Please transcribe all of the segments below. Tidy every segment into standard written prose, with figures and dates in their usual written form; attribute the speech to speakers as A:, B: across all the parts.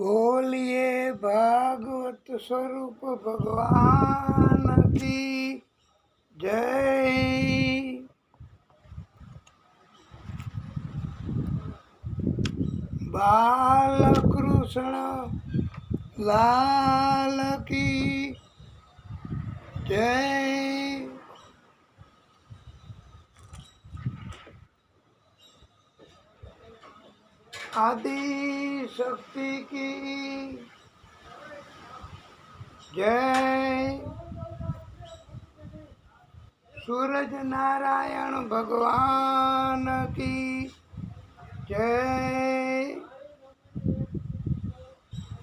A: बोलिए भागवत स्वरूप भगवान की जय। बालकृष्ण लाल की जय। आदि शक्ति की जय। सूरज नारायण भगवान की जय।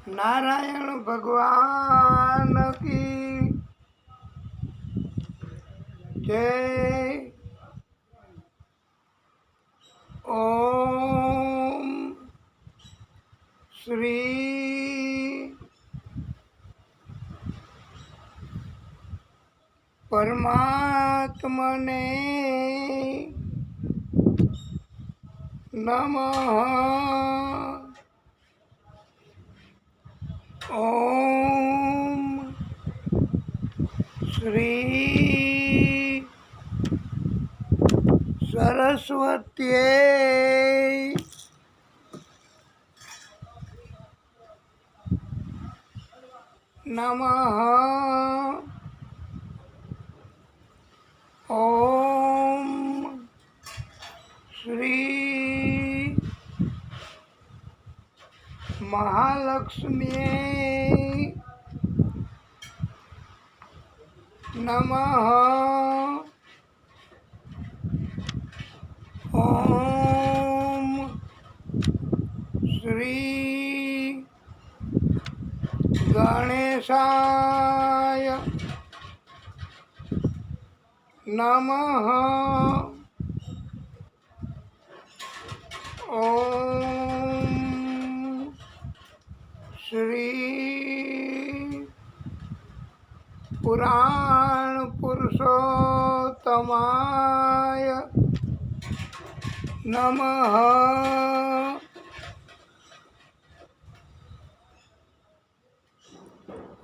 A: नारायण भगवान की जय। ओम श्री परमात्मने नमः। ओम श्री सरस्वत्यै नमः। ओम श्री महालक्ष्म्यै नमः। ओम श्री गणेशाय नमः। ओम श्री पुराण पुरुषोत्तमाय नमः।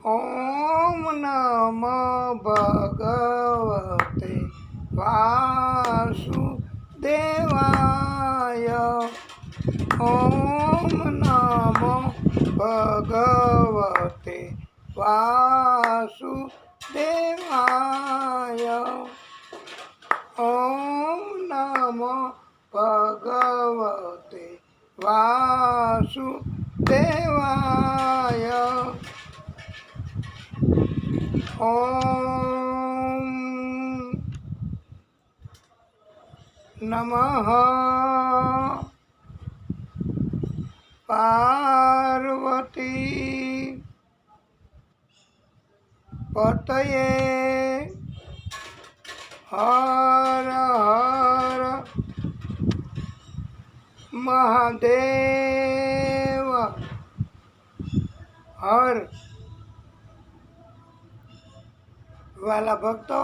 A: ओम नमो भगवते वासुदेवाय। ओम नमो भगवते वासुदेवाय। ओम नमो भगवते वासुदेवाय। ओम नमः पार्वती पतये। हर हर महादेव हर। वाला भक्तो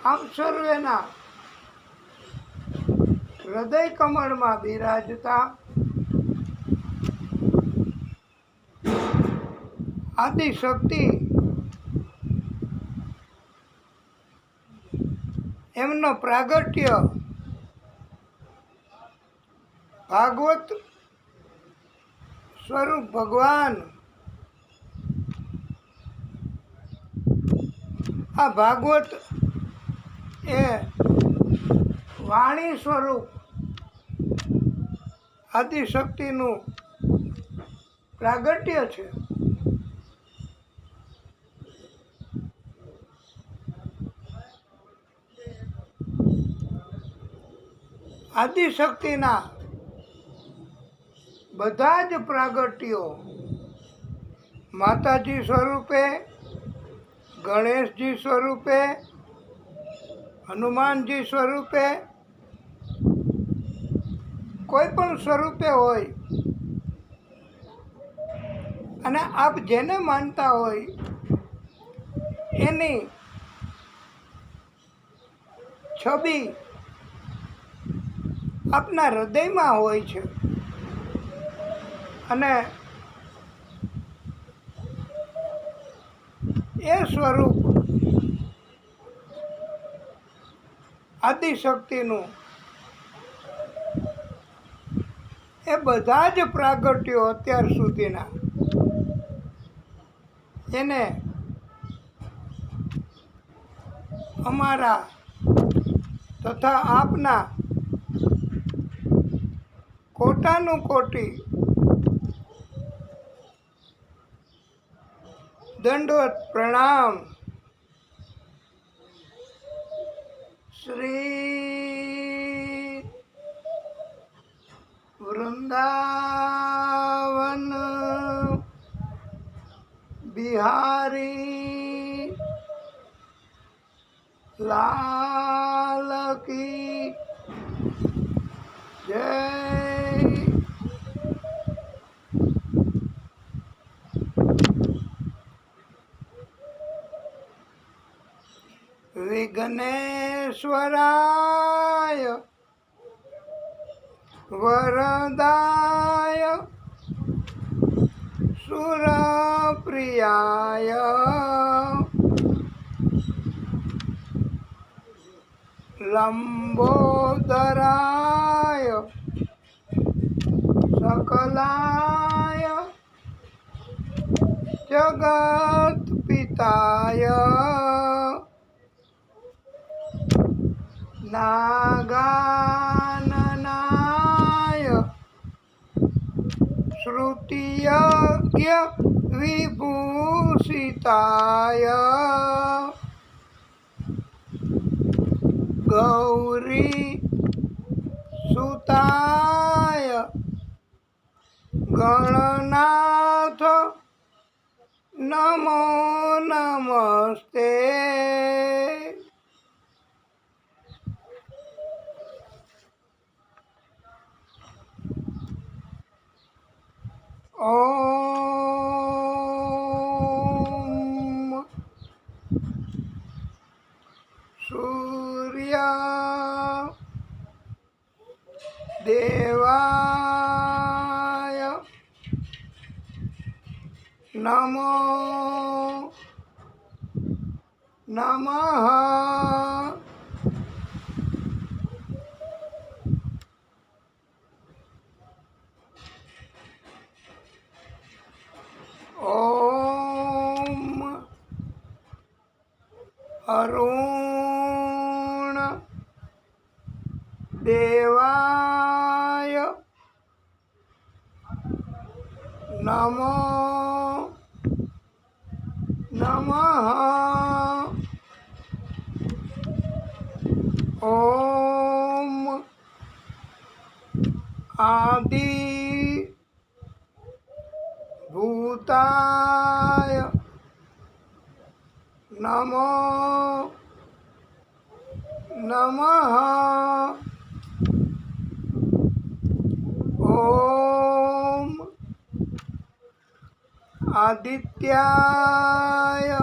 A: આપ સર્વેના હૃદય કમળમાં બિરાજતા આદિશક્તિ એમનો પ્રાગટ્ય ભાગવત સ્વરૂપ ભગવાન આ ભાગવત એ વાણી સ્વરૂપ આદિશક્તિનું પ્રાગટ્ય છે. આદિશક્તિના બધા જ પ્રાગટ્યો માતાજી સ્વરૂપે, ગણેશજી સ્વરૂપે, હનુમાનજી સ્વરૂપે, કોઈ પણ સ્વરૂપે હોય અને આપ જેને માનતા હોય એની છબી આપના હૃદયમાં હોય છે. અને એ સ્વરૂપ આદિશક્તિનું એ બધા જ પ્રાગટ્યો અત્યાર સુધીના એને અમારા તથા આપના કોટાનું કોટી દંડવત પ્રણામ. શ્રી વૃંદાવન બિહારી લાલ કી જય. વિઘ્નેશ્વરાય વરદાય સુરપ્રિયાય લંબોદરાય સકલાય જગત્પિતાય નાગાનનાય શ્રુતિયજ્ઞ વિભૂષિતાય ગૌરી સુતાય ગણનાથ નમો નમસ્તે. ઓમ સૂર્ય દેવાય નમો નમઃ. ઓમ અરુણ દેવાય નમો નમઃ. ઓમ આદિ ભૂતાય નમો નમઃ. ઓમ આદિત્યાય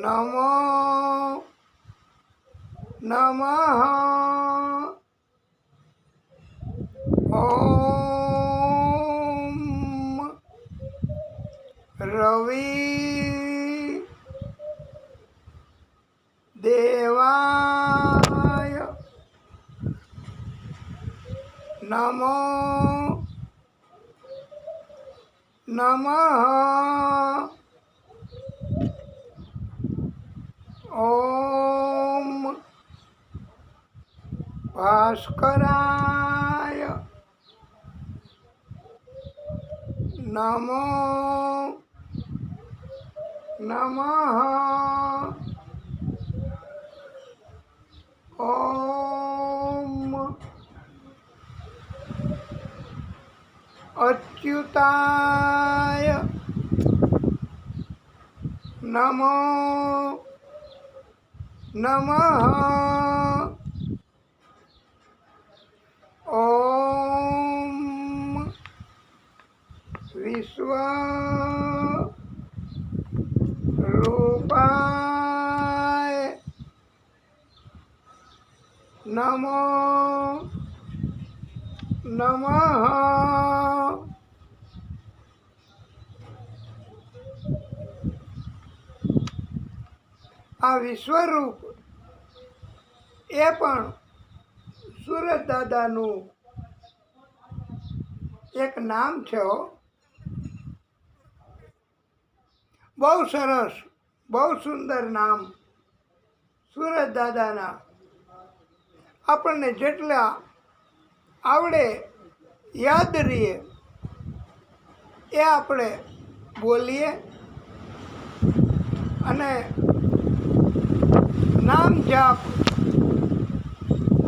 A: નમો નમઃ. ઓમ રવિ દેવાય નમો નમઃ. ઓમ ભાસ્કરાય નમો નમઃ. ઓમ અચ્યુતાય નમો નમઃ. ઓમ વિશ્વરૂપાય નમો નમઃ. આ વિશ્વરૂપ એ પણ સુરત દાદાનું એક નામ છે હો. બહુ સરસ, બહુ સુંદર નામ સુરત દાદાના. આપણને જેટલા આવડે યાદ રહીએ એ આપણે બોલીએ અને નામ જાપ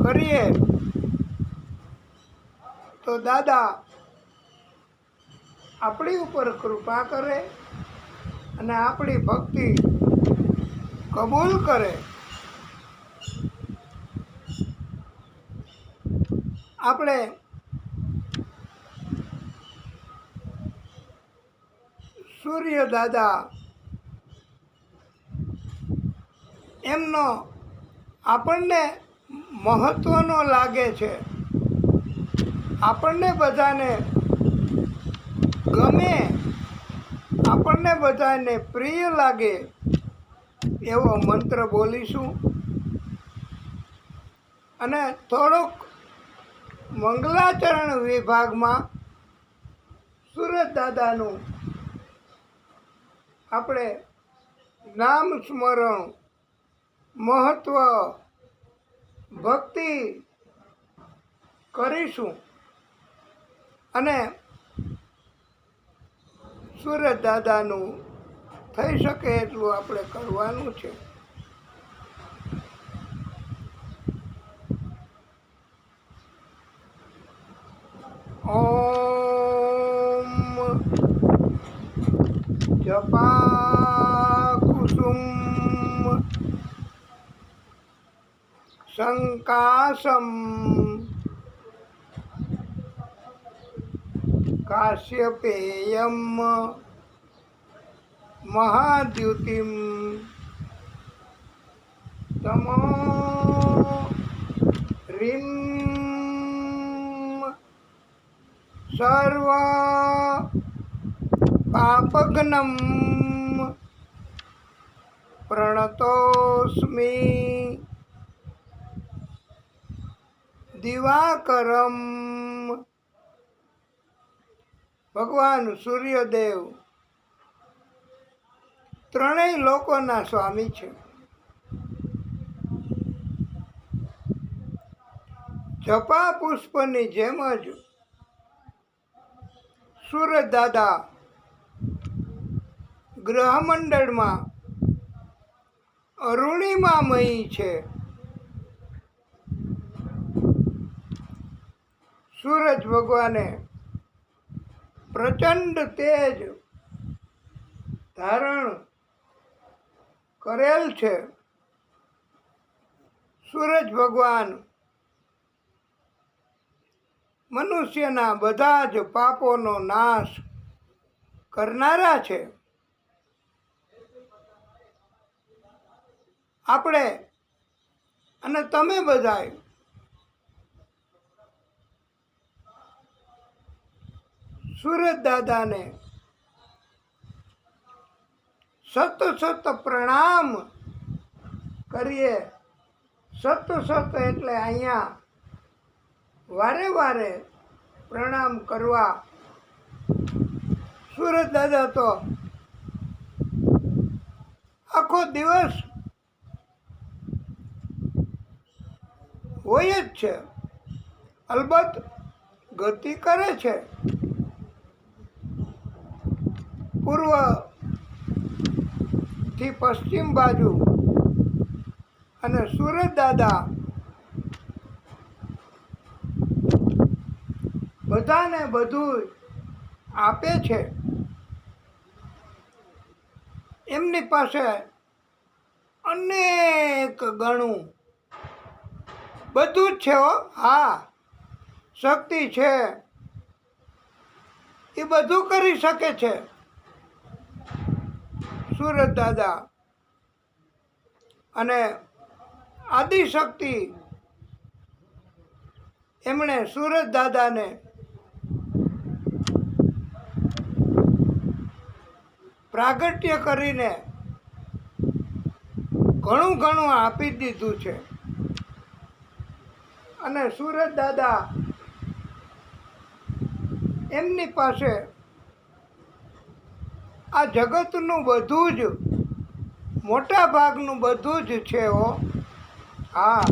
A: કરીએ તો દાદા આપણી ઉપર કૃપા કરે અને આપણી ભક્તિ કબૂલ કરે. આપણે સૂર્ય દાદા એમનો આપણને મહત્વનો લાગે છે, આપણને બધાને ગમે, આપણને બધાને પ્રિય લાગે એવો મંત્ર બોલીશું અને થોડોક મંગલાચરણ વિભાગમાં સુરત દાદાનું આપણે નામ સ્મરણ, મહત્વ, ભક્તિ કરીશું અને સુરત દાદાનું થઈ શકે એટલું આપણે કરવાનું છે. ઓમ જપા કુસુમ સંકાસમ કાશ્યપેયમ મહાદ્યુતિમ તમો રીમ સર્વ પાપઘ્નમ પ્રણતોસ્મિ દિવાકરમ. ભગવાન સૂર્યદેવ ત્રણેય લોકોના સ્વામી છે. જપા પુષ્પની જેમ જ સુરત દાદા ગ્રહમંડળમાં અરુણિમામયી છે. સૂરજ ભગવાને પ્રચંડ તેજ ધારણ કરેલ છે. સૂરજ ભગવાન મનુષ્યના બધા જ પાપોનો નાશ કરનારા છે. આપણે અને તમે બધાય સુરત દાદાને સત સત પ્રણામ કરીએ. સત સત એટલે અહીંયા વારે વારે પ્રણામ કરવા. સુરત દાદા તો આખો દિવસ હોય જ છે, અલબત્ત ગતિ કરે છે. પૂર્વથી પશ્ચિમ બાજુ અને સુરત દાદા બધાને બધું આપે છે. એમની પાસે અનેક ગણું બધું જ છે હો. હા, શક્તિ છે, એ બધું કરી શકે છે સુરત દાદા. અને આદિશક્તિ એમણે સુરત દાદાને પ્રાગટ્ય કરીને ઘણું ઘણું આપી દીધું છે. અને સૂરજ દાદા એમની પાસે આ જગતનું બધું જ, મોટા ભાગનું બધું જ છે હો. હા,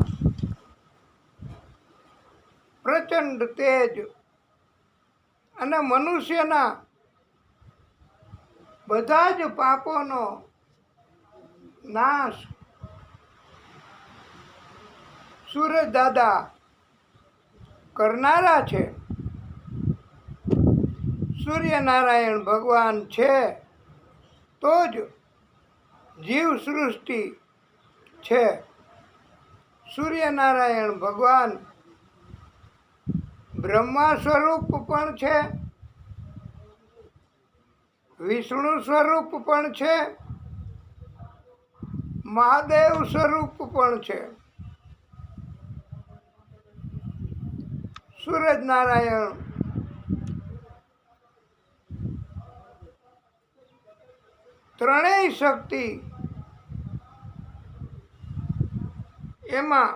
A: પ્રચંડ તેજ અને મનુષ્યના બધા જ પાપોનો નાશ સૂરજ દાદા કરનારા છે. સૂર્યનારાયણ ભગવાન છે તો જ જીવ સૃષ્ટિ છે. સૂર્યનારાયણ ભગવાન બ્રહ્મા સ્વરૂપ પણ છે, વિષ્ણુ સ્વરૂપ પણ છે, મહાદેવ સ્વરૂપ પણ છે. સૂરજ નારાયણ ત્રણેય શક્તિ એમાં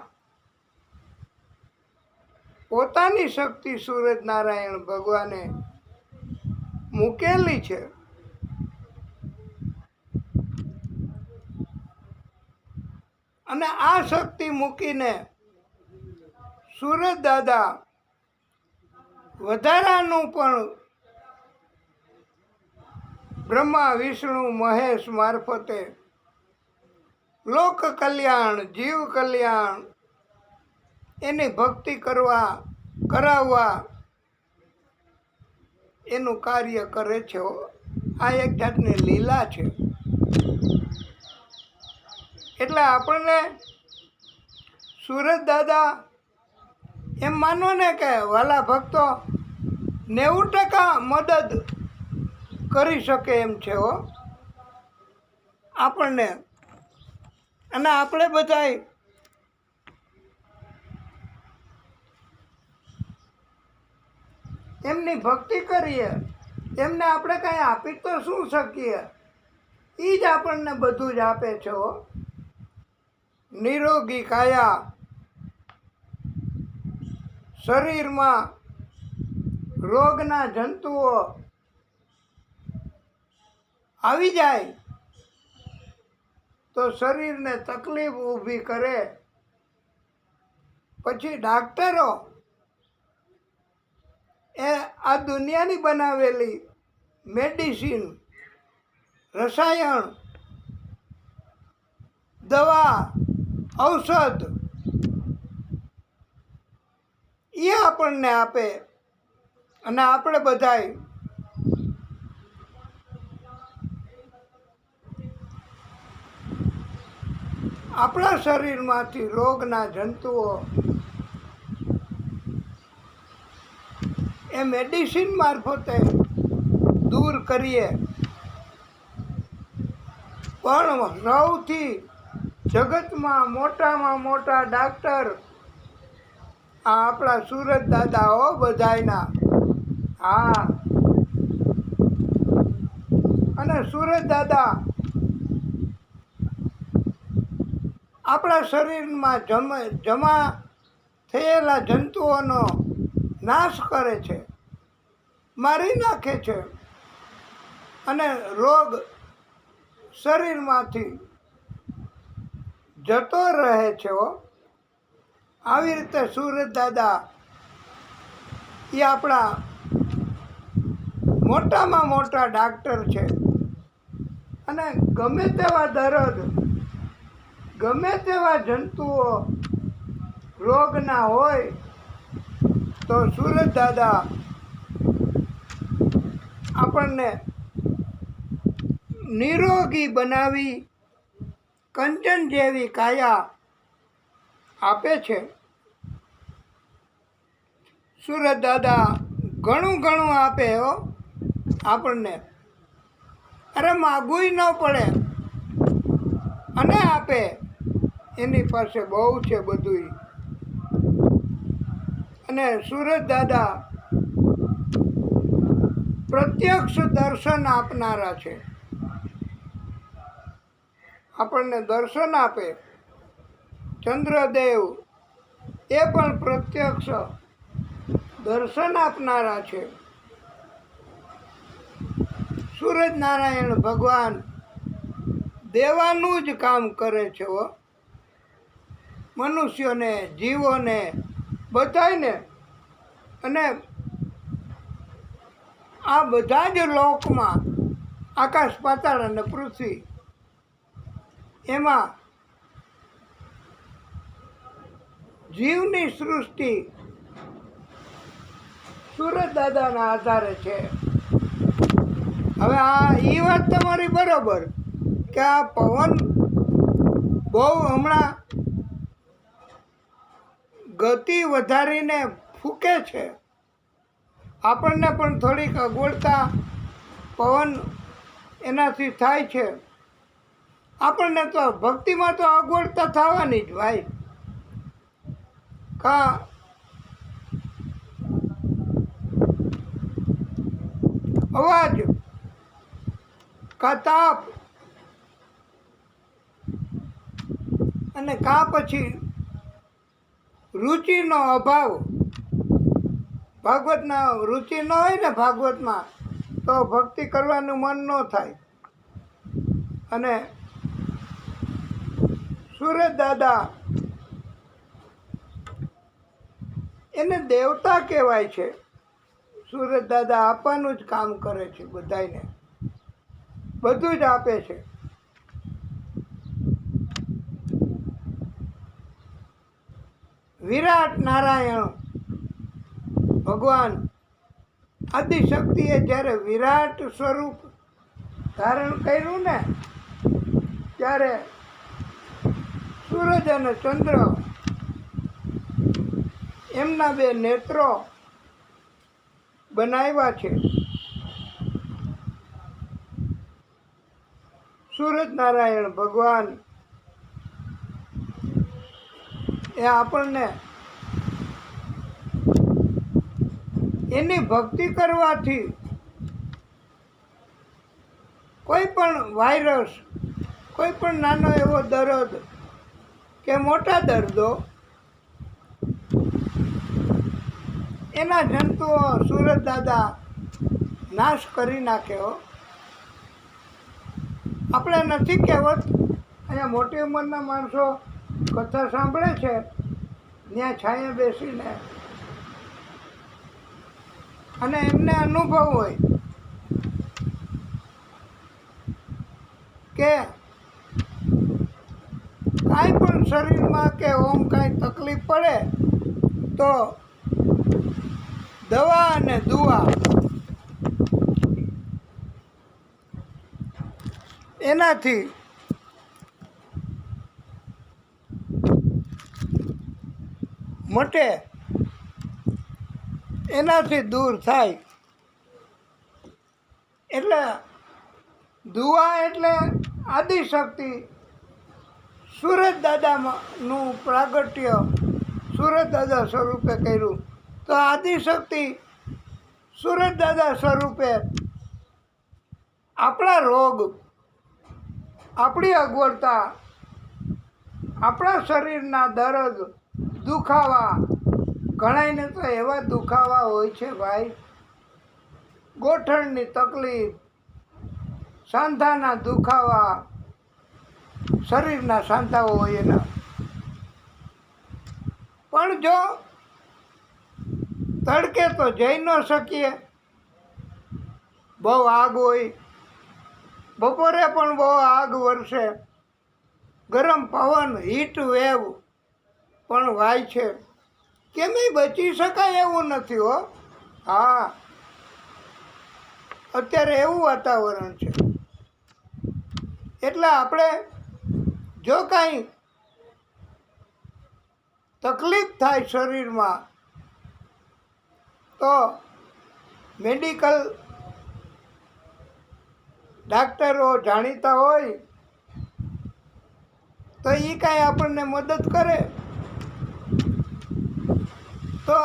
A: પોતાની શક્તિ સૂરજ નારાયણ ભગવાને મૂકેલી છે. અને આ શક્તિ મૂકીને સૂરજ દાદા વધારાનું પણ બ્રહ્મા વિષ્ણુ મહેશ મારફતે લોક કલ્યાણ, જીવ કલ્યાણ એની ભક્તિ કરાવવા એનું કાર્ય કરે છે. આ એક જાતની લીલા છે. એટલે આપણને સૂરજ દાદા એમ માનો ને કે વાલા ભક્તો 90% મદદ કરી શકે એમ છે હો આપણને. અને આપણે બધાય એમની ભક્તિ કરીએ, એમને આપણે કાંઈ આપી તો શું શકીએ? એ જ આપણને બધું જ આપે છે હો. નિરોગી કાયા, શરીરમાં રોગના જંતુઓ આવી જાય તો શરીરને તકલીફ ઊભી કરે, પછી ડાક્ટરો એ આ દુનિયાની બનાવેલી મેડિસિન, રસાયણ, દવા, ઔષધ એ આપણને આપે અને આપણે બધાય આપણા શરીરમાંથી રોગના જંતુઓ એ મેડિસિન મારફતે દૂર કરીએ. પણ સૌથી જગતમાં મોટામાં મોટા ડાક્ટર આ આપણા સૂરજ દાદાઓ બધાયના. હા, અને સૂરજ દાદા આપણા શરીરમાં જમા થયેલા જંતુઓનો નાશ કરે છે, મારી નાખે છે અને રોગ શરીરમાંથી જતો રહે છે. આવી રીતે સૂરજ દાદા એ આપણા મોટામાં મોટા ડાક્ટર છે. અને ગમે તેવા દર્દ, ગમે તેવા જંતુઓ રોગના હોય તો સૂરજ દાદા આપણને નિરોગી બનાવી કંચન જેવી કાયા આપે છે. સૂરજ દાદા ઘણું ઘણું આપે હો આપણને. અરે માગવું ન પડે અને આપે. એની પાસે બહુ છે બધું. અને સૂરજ દાદા પ્રત્યક્ષ દર્શન આપનારા છે. આપણને દર્શન આપે, ચંદ્રદેવ એ પણ પ્રત્યક્ષ દર્શન આપનારા છે. સૂરજનારાયણ ભગવાન દેવાનું જ કામ કરે છે હો. મનુષ્યોને, જીવોને, બધાયને. અને આ બધા જ લોકમાં આકાશ, પાતાળ અને પૃથ્વી, એમાં જીવની સૃષ્ટિ સૂરજ દાદાના આધારે છે. હવે એ વાત તમારી બરોબર કે આ પવન બહુ હમણાં ગતિ વધારીને ફૂંકે છે. આપણને પણ થોડીક અગવડતા પવન એનાથી થાય છે. આપણને તો ભક્તિમાં તો અગવડતા થવાની જ ભાઈ. કા અવાજ, કા તાપ, અને કા પછી રુચિનો અભાવ. ભાગવતના રુચિ ન હોય ને ભાગવતમાં તો ભક્તિ કરવાનું મન ન થાય. અને સૂરજ દાદા એને દેવતા કહેવાય છે. સૂરજ દાદા આપવાનું જ કામ કરે છે બધાને, બધું જ આપે છે. વિરાટ નારાયણ ભગવાન આદિશક્તિએ જ્યારે વિરાટ સ્વરૂપ ધારણ કર્યું ને, ત્યારે સૂરજ અને ચંદ્ર એમના બે નેત્રો બનાવ્યા છે. સૂરજ નારાયણ ભગવાન એ આપણને એની ભક્તિ કરવાથી કોઈ પણ વાયરસ, કોઈ પણ નાનો એવો દર્દ કે મોટા દર્દો, એના જંતુઓ સૂરજ દાદા નાશ કરી નાખ્યો. આપણે નથી કહેવત, અહીંયા મોટી ઉંમરના માણસો કથા સાંભળે છે, ત્યાં છાંયે બેસીને, અને એમને અનુભવ હોય કે કાંઈ પણ શરીરમાં કે ઓમ કાંઈ તકલીફ પડે તો દવા અને દુઆ એનાથી મટે, એનાથી દૂર થાય. એટલે દુઆ એટલે આદિશક્તિ, સૂરજ દાદાનું પ્રાગટ્ય સૂરજ દાદા સ્વરૂપે કર્યું. તો આદિશક્તિ સૂરજ દાદા સ્વરૂપે આપણા રોગ, આપણી અગવડતા, આપણા શરીરના દર્દ, દુખાવા, ઘણાયને તો એવા દુખાવા હોય છે ભાઈ, ગોઠણની તકલીફ, સાંધાના દુખાવા, શરીરના સાંધાઓ હોય એના. પણ જો તડકે તો જઈ ન શકીએ, બહુ આગ હોય, બપોરે પણ બહુ આગ વરસે, ગરમ પવન, હીટ વેવ પણ વાય છે, કેમેય બચી શકાય એવું નથી હો. હા, અત્યારે એવું વાતાવરણ છે. એટલે આપણે જો કાંઈ તકલીફ થાય શરીરમાં તો મેડિકલ ડાક્ટરો જાણીતા હોય તો એ કાંઈ આપણને મદદ કરે તો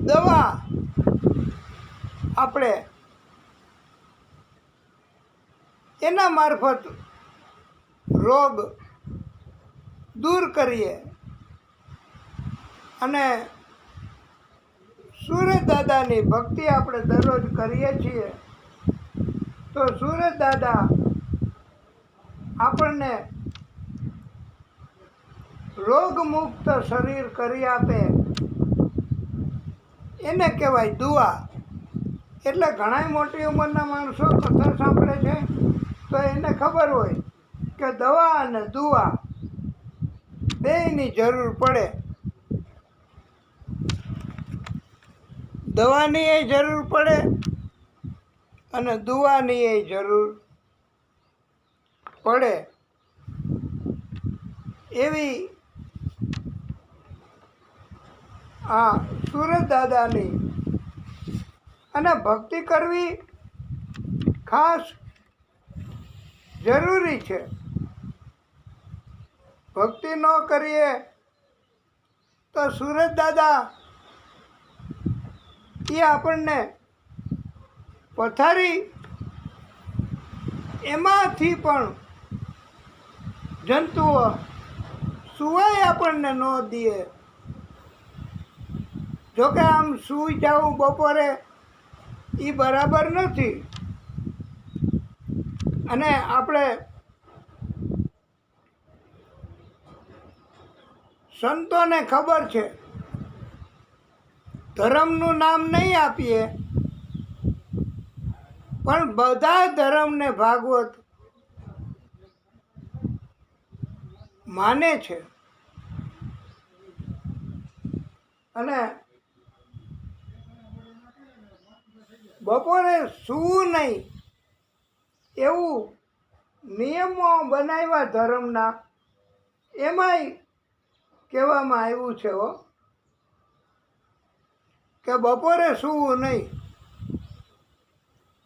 A: દવા આપણે એના મારફત રોગ દૂર કરીએ અને સૂરજ દાદાની ભક્તિ આપણે દરરોજ કરીએ છીએ તો સૂરજ દાદા આપણને રોગમુક્ત શરીર કરી આપે એને કહેવાય દુઆ. એટલે ઘણા મોટી ઉંમરના માણસો કથા સાંભળે છે તો એને ખબર હોય કે દવા અને દુઆ બેયની જરૂર પડે. દવાની એ જરૂર પડે અને દુઆની એ જરૂર પડે. એવી આ સૂરજ દાદાની અને ભક્તિ કરવી ખાસ જરૂરી છે. ભક્તિ ન કરીએ તો સૂરજ દાદા એ આપણને પથારી એમાંથી પણ જંતુઓ સુવાય આપણને ન દે. જોકે આમ સૂઈ જવું બપોરે એ બરાબર નથી અને આપણે સંતોને ખબર છે ધર્મનું નામ નહીં આપીએ પણ બધા ધર્મને ભાગવત માને છે અને બપોરે સૂવું નહીં એવું નિયમો બનાવ્યા ધર્મના એમાંય કહેવામાં આવ્યું છે કે બપોરે સૂવું નહીં.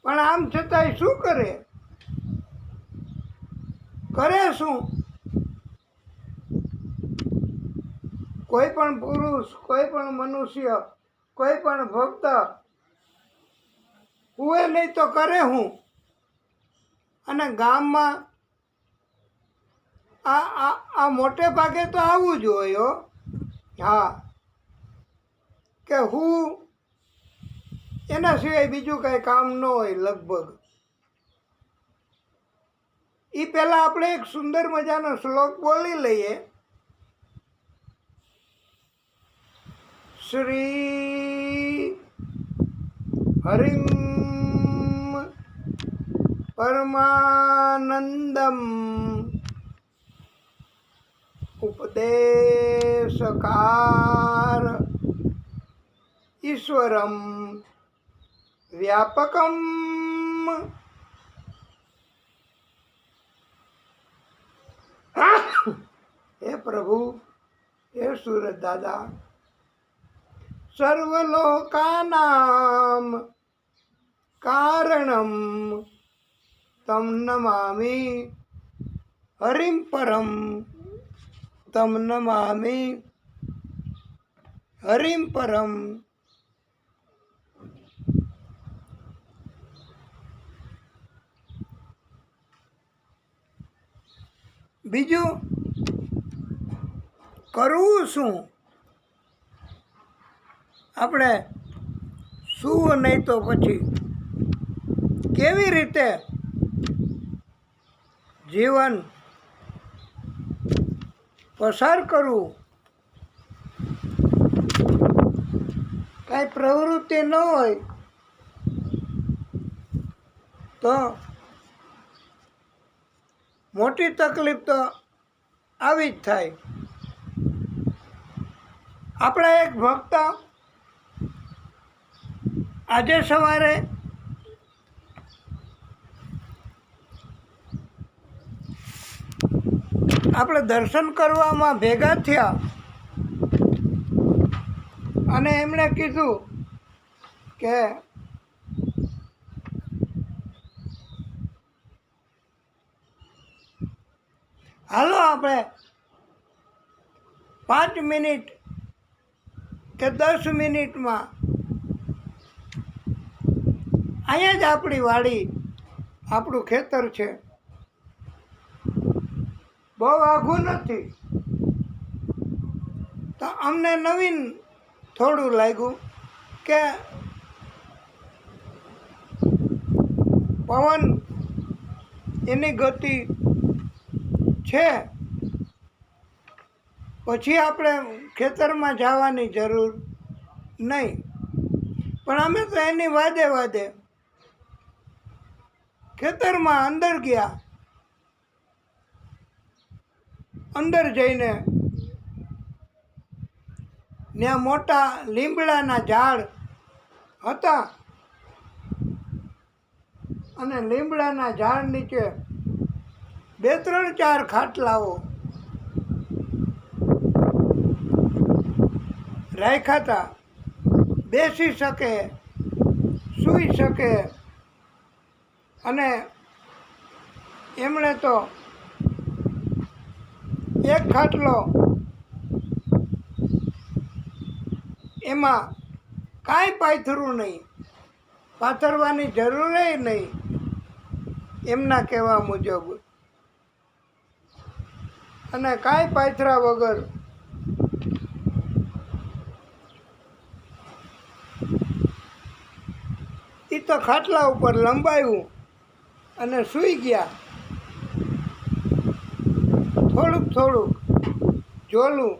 A: પણ આમ છતાંય શું કરે શું? કોઈ પણ પુરુષ, કોઈ પણ મનુષ્ય, કોઈ પણ ભક્ત હુએ નહીં તો કરે હું? અને ગામમાં આ મોટે ભાગે તો આવું જ હોય હા, કે હું એના સિવાય બીજું કાંઈ કામ ન હોય લગભગ. એ પહેલાં આપણે એક સુંદર મજાનો શ્લોક બોલી લઈએ. શ્રી હરિમ પરમાનંદમ ઉપદેશકાર ઈશ્વરમ વ્યાપકમ હે પ્રભુ, હે સૂરજ દાદા, સર્વલોકાનામ કારણમ તમ નમામિ હરિમ પરમ, તમ નમામિ હરિમ પરમ. બીજું કરવું શું? આપણે શું નહીં તો પછી કેવી રીતે જીવન પસાર કરવું? કાંઈ પ્રવૃત્તિ ન હોય તો મોટી તકલીફ તો આવી જ થાય. આપણા એક ભક્ત આજે સવારે આપણે દર્શન કરવામાં ભેગા થયા અને એમણે કીધું કે હાલો આપણે 5 મિનિટ કે 10 મિનિટમાં અહીંયા જ આપણી વાડી, આપણું ખેતર છે, બહુ આઘું નથી. તો અમને નવીન થોડું લાગ્યું કે પવન એની ગતિ છે, પછી આપણે ખેતરમાં જવાની જરૂર નહીં. પણ અમે તો એની વાદે વાદે ખેતરમાં અંદર ગયા. અંદર જઈને ત્યાં મોટા લીમડાના ઝાડ હતા અને લીમડાના ઝાડ નીચે 2-3-4 ખાટલાઓ રાખ્યા હતા. બેસી શકે, સૂઈ શકે. અને એમણે તો એક ખાટલો, એમાં કાંઈ પાથરું નહીં, પાથરવાની જરૂર નહીં એમના કહેવા મુજબ, અને કાંઈ પાથરા વગર એ તો ખાટલા ઉપર લંબાયું અને સૂઈ ગયા. થોડુંક જોલું.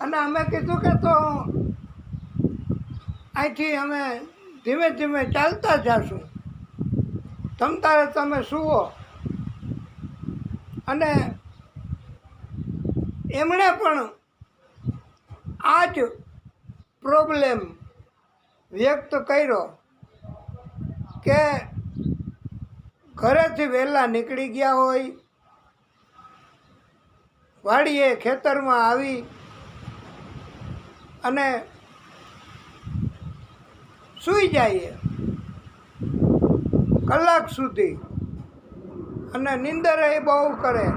A: અને અમે કીધું કે તો અહીંથી અમે ધીમે ધીમે ચાલતા જઈશું, તમતારે તમે સૂવો. અને એમણે પણ આ જ પ્રોબ્લેમ વ્યક્ત કર્યો કે ઘરેથી વહેલા નીકળી ગયા હોય, વાડીએ ખેતરમાં આવી અને સૂઈ જઈએ કલાક સુધી, અને નીંદર એ બહુ કરે.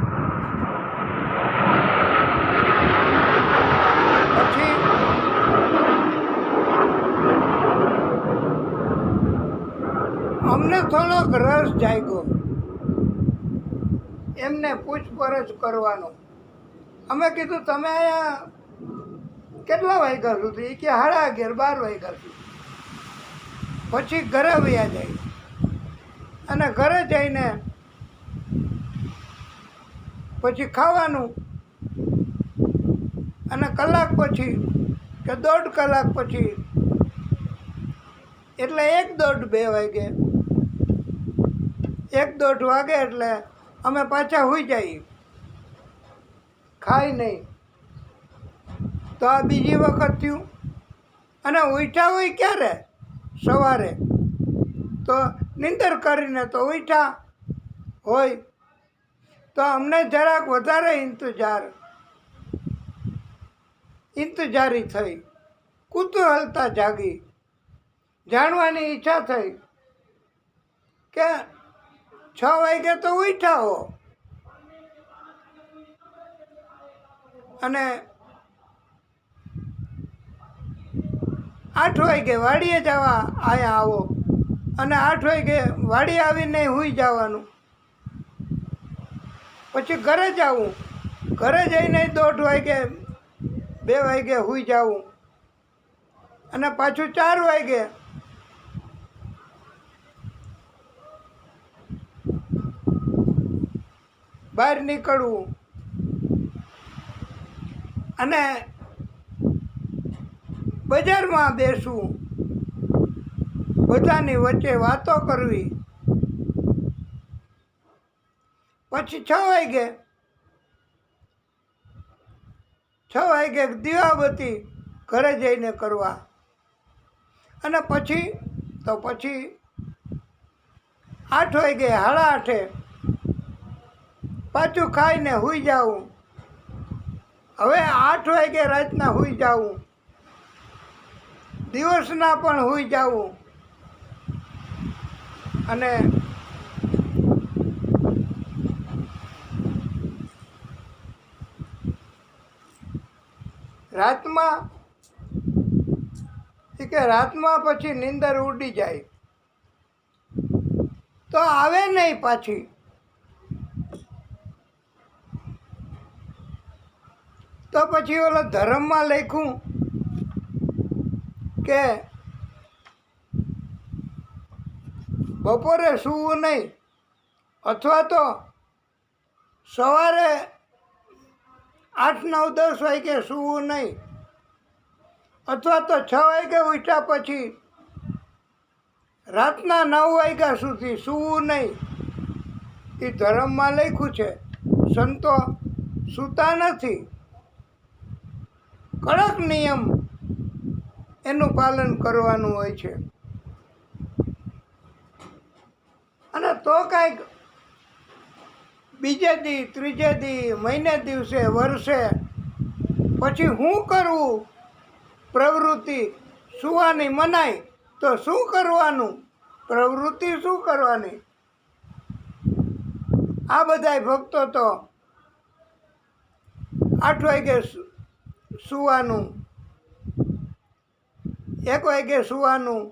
A: પછી અમને થોડોક રસ જાગ્યો એમને પૂછપરછ કરવાનો. અમે કીધું તમે અહીંયા કેટલા વાગ્યા સુધી? કે 11:30-12 વાગ્યા સુધી. પછી ઘરે વયા જાય. અને ઘરે જઈને પછી ખાવાનું, અને કલાક પછી કે 1.5 કલાક પછી, એટલે 1-1:30-2 વાગે, 1-1:30 વાગે એટલે અમે પાછા સૂઈ જઈએ, ખાઈ નહીં. તો આ બીજી વખત થયું. અને ઉઠ્યા હોય ક્યારે? સવારે. તો નીંદર કરીને તો ઉઠ્યા હોય. તો અમને જરાક વધારે ઇંતજારી થઈ, કુતૂહલતા જાગી, જાણવાની ઈચ્છા થઈ કે 6 વાગે તો ઉઠ્યા હો, અને 8 વાગે વાડીએ જવા અહીંયા આવો, અને 8 વાગે વાડી આવીને સૂઈ જવાનું. પછી ઘરે જવું, ઘરે જઈને 1:30 વાગે 2 વાગે સૂઈ જવું, અને પાછું 4 વાગે બહાર નીકળવું, અને બજારમાં બેસવું, બધાની વચ્ચે વાતો કરવી. પછી 6 વાગે દીવાબત્તી ઘરે જઈને કરવા. અને પછી 8 વાગે 8:30 પાછું ખાઈને સૂઈ જવું. હવે 8 વાગે રાતના સૂઈ જવું, દિવસના પણ સૂઈ જવું. અને રાતમાં પછી નીંદર ઉડી જાય તો આવે નહીં પાછી. તો પછી ઓલો ધર્મમાં લખ્યું કે બપોરે સૂવું નહીં, અથવા તો સવારે 8, 9, 10 વાગે સૂવું નહીં, અથવા તો 6 વાગે ઉઠ્યા પછી રાતના 9 વાગ્યા સુધી સૂવું નહીં. એ ધર્મમાં લખ્યું છે. સંતો સૂતા નથી. કડક નિયમ એનું પાલન કરવાનું હોય છે. અને તો કાંઈક બીજે દી, ત્રીજે દી, મહિને દિવસે, વર્ષે પછી શું કરવું? પ્રવૃત્તિ સૂવાની મનાય તો શું કરવાનું? પ્રવૃત્તિ શું કરવાની? આ બધાય ભક્તો તો 8 વાગે સૂવાનું, 1 વાગે સૂવાનું,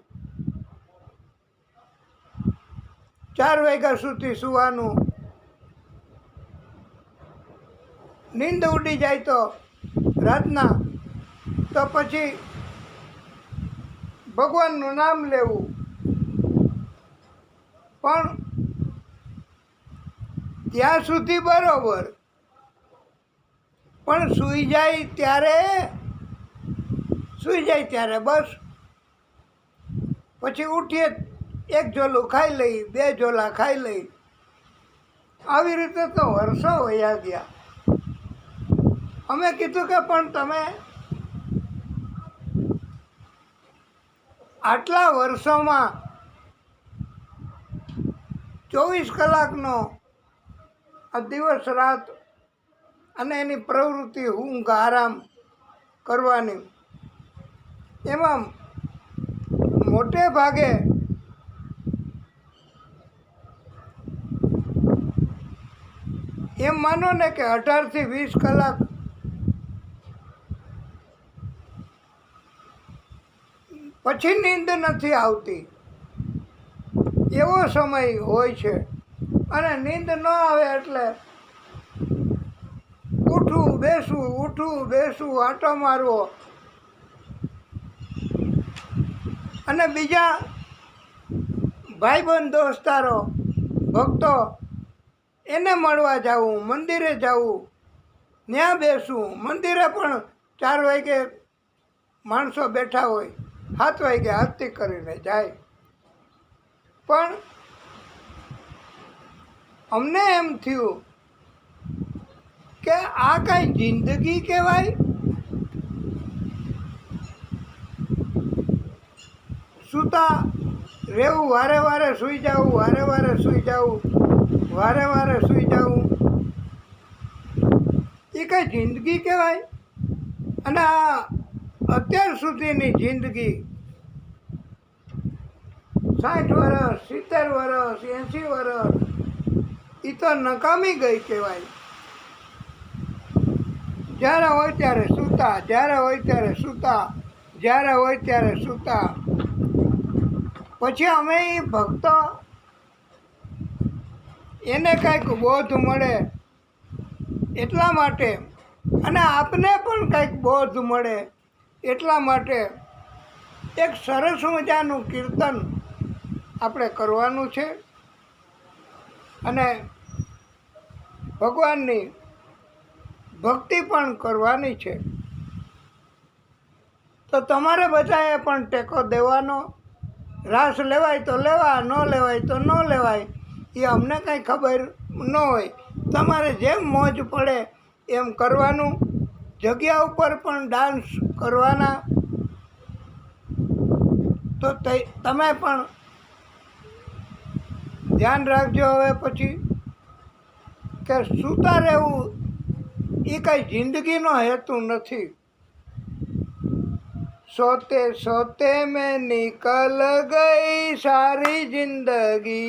A: 4 વાગ્યા સુધી સૂવાનું. નીંદ ઉડી જાય તો રાતના, તો પછી ભગવાનનું નામ લેવું. પણ ત્યાં સુધી બરોબર, પણ સૂઈ જાય ત્યારે બસ. પછી ઉઠીએ 1 ઝોલું ખાઈ લઈ, 2 ઝોલા ખાઈ લઈ. આવી રીતે તો વર્ષો વયા ગયા. અમે કીધું કે પણ તમે આટલા વર્ષોમાં 24 કલાકનો આ દિવસ રાત અને એની પ્રવૃત્તિ ઊંઘ આરામ કરવાની, એમાં મોટે ભાગે એમ માનો ને કે 18 થી 20 કલાક પછી નીંદ નથી આવતી, એવો સમય હોય છે. અને નીંદ ન આવે એટલે ઉઠવું બેસવું, આંટો મારવો, અને બીજા ભાઈબંધ દોસ્તારો ભક્તો એને મળવા જવું, મંદિરે જવું, ત્યાં બેસવું. મંદિરે પણ 4 વાગે માણસો બેઠા હોય, 7 વાગે આરતી કરીને જાય. પણ અમને એમ થયું કે આ કાંઈ જિંદગી કહેવાય? સૂતા રહેવું, વારે વારે સૂઈ જવું, વારે વારે સૂઈ જવું, વારે વારે સૂઈ જવું, એ કાંઈ જિંદગી કહેવાય? અને આ અત્યાર સુધીની જિંદગી 60 વર્ષ, 70 વર્ષ, 80 વર્ષ, એ તો નકામી ગઈ કહેવાય. જ્યારે હોય ત્યારે સૂતા, જ્યારે હોય ત્યારે સૂતા, જ્યારે હોય ત્યારે સૂતા. પછી અમે એ ભક્તો એને કાંઈક બોધ મળે એટલા માટે, અને આપને પણ કાંઈક બોધ મળે એટલા માટે એક સરસ મજાનું કીર્તન આપણે કરવાનું છે અને ભગવાનની ભક્તિ પણ કરવાની છે. તો તમારે બધાએ પણ ટેકો દેવાનો. રાસ લેવાય તો લેવા, ન લેવાય તો ન લેવાય, એ અમને કાંઈ ખબર ન હોય. તમારે જેમ મોજ પડે એમ કરવાનું. જગ્યા ઉપર પણ ડાન્સ કરવાના. તો તમે પણ ધ્યાન રાખજો. હવે પછી કે સૂતા રહેવું એ કાંઈ જિંદગીનો હેતુ નથી. सोते सोते में निकल गई सारी जिंदगी,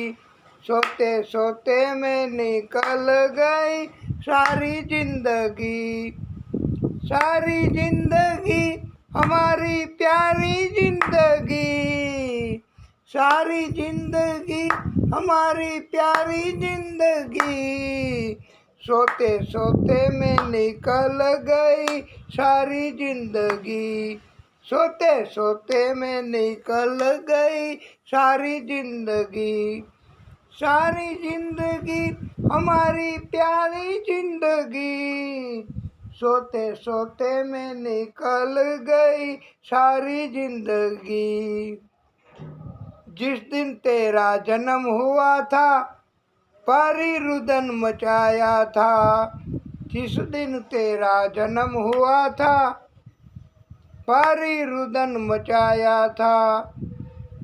A: सोते सोते में निकल गई सारी जिंदगी, सारी जिंदगी हमारी प्यारी जिंदगी, सारी जिंदगी हमारी प्यारी जिंदगी, सोते सोते में निकल गई सारी जिंदगी, सोते सोते में निकल गई सारी जिंदगी, सारी जिंदगी हमारी प्यारी जिंदगी, सोते सोते में निकल गई सारी जिंदगी। जिस दिन तेरा जन्म हुआ था भारी रुदन मचाया था, जिस दिन तेरा जन्म हुआ था भारी रुदन मचाया था,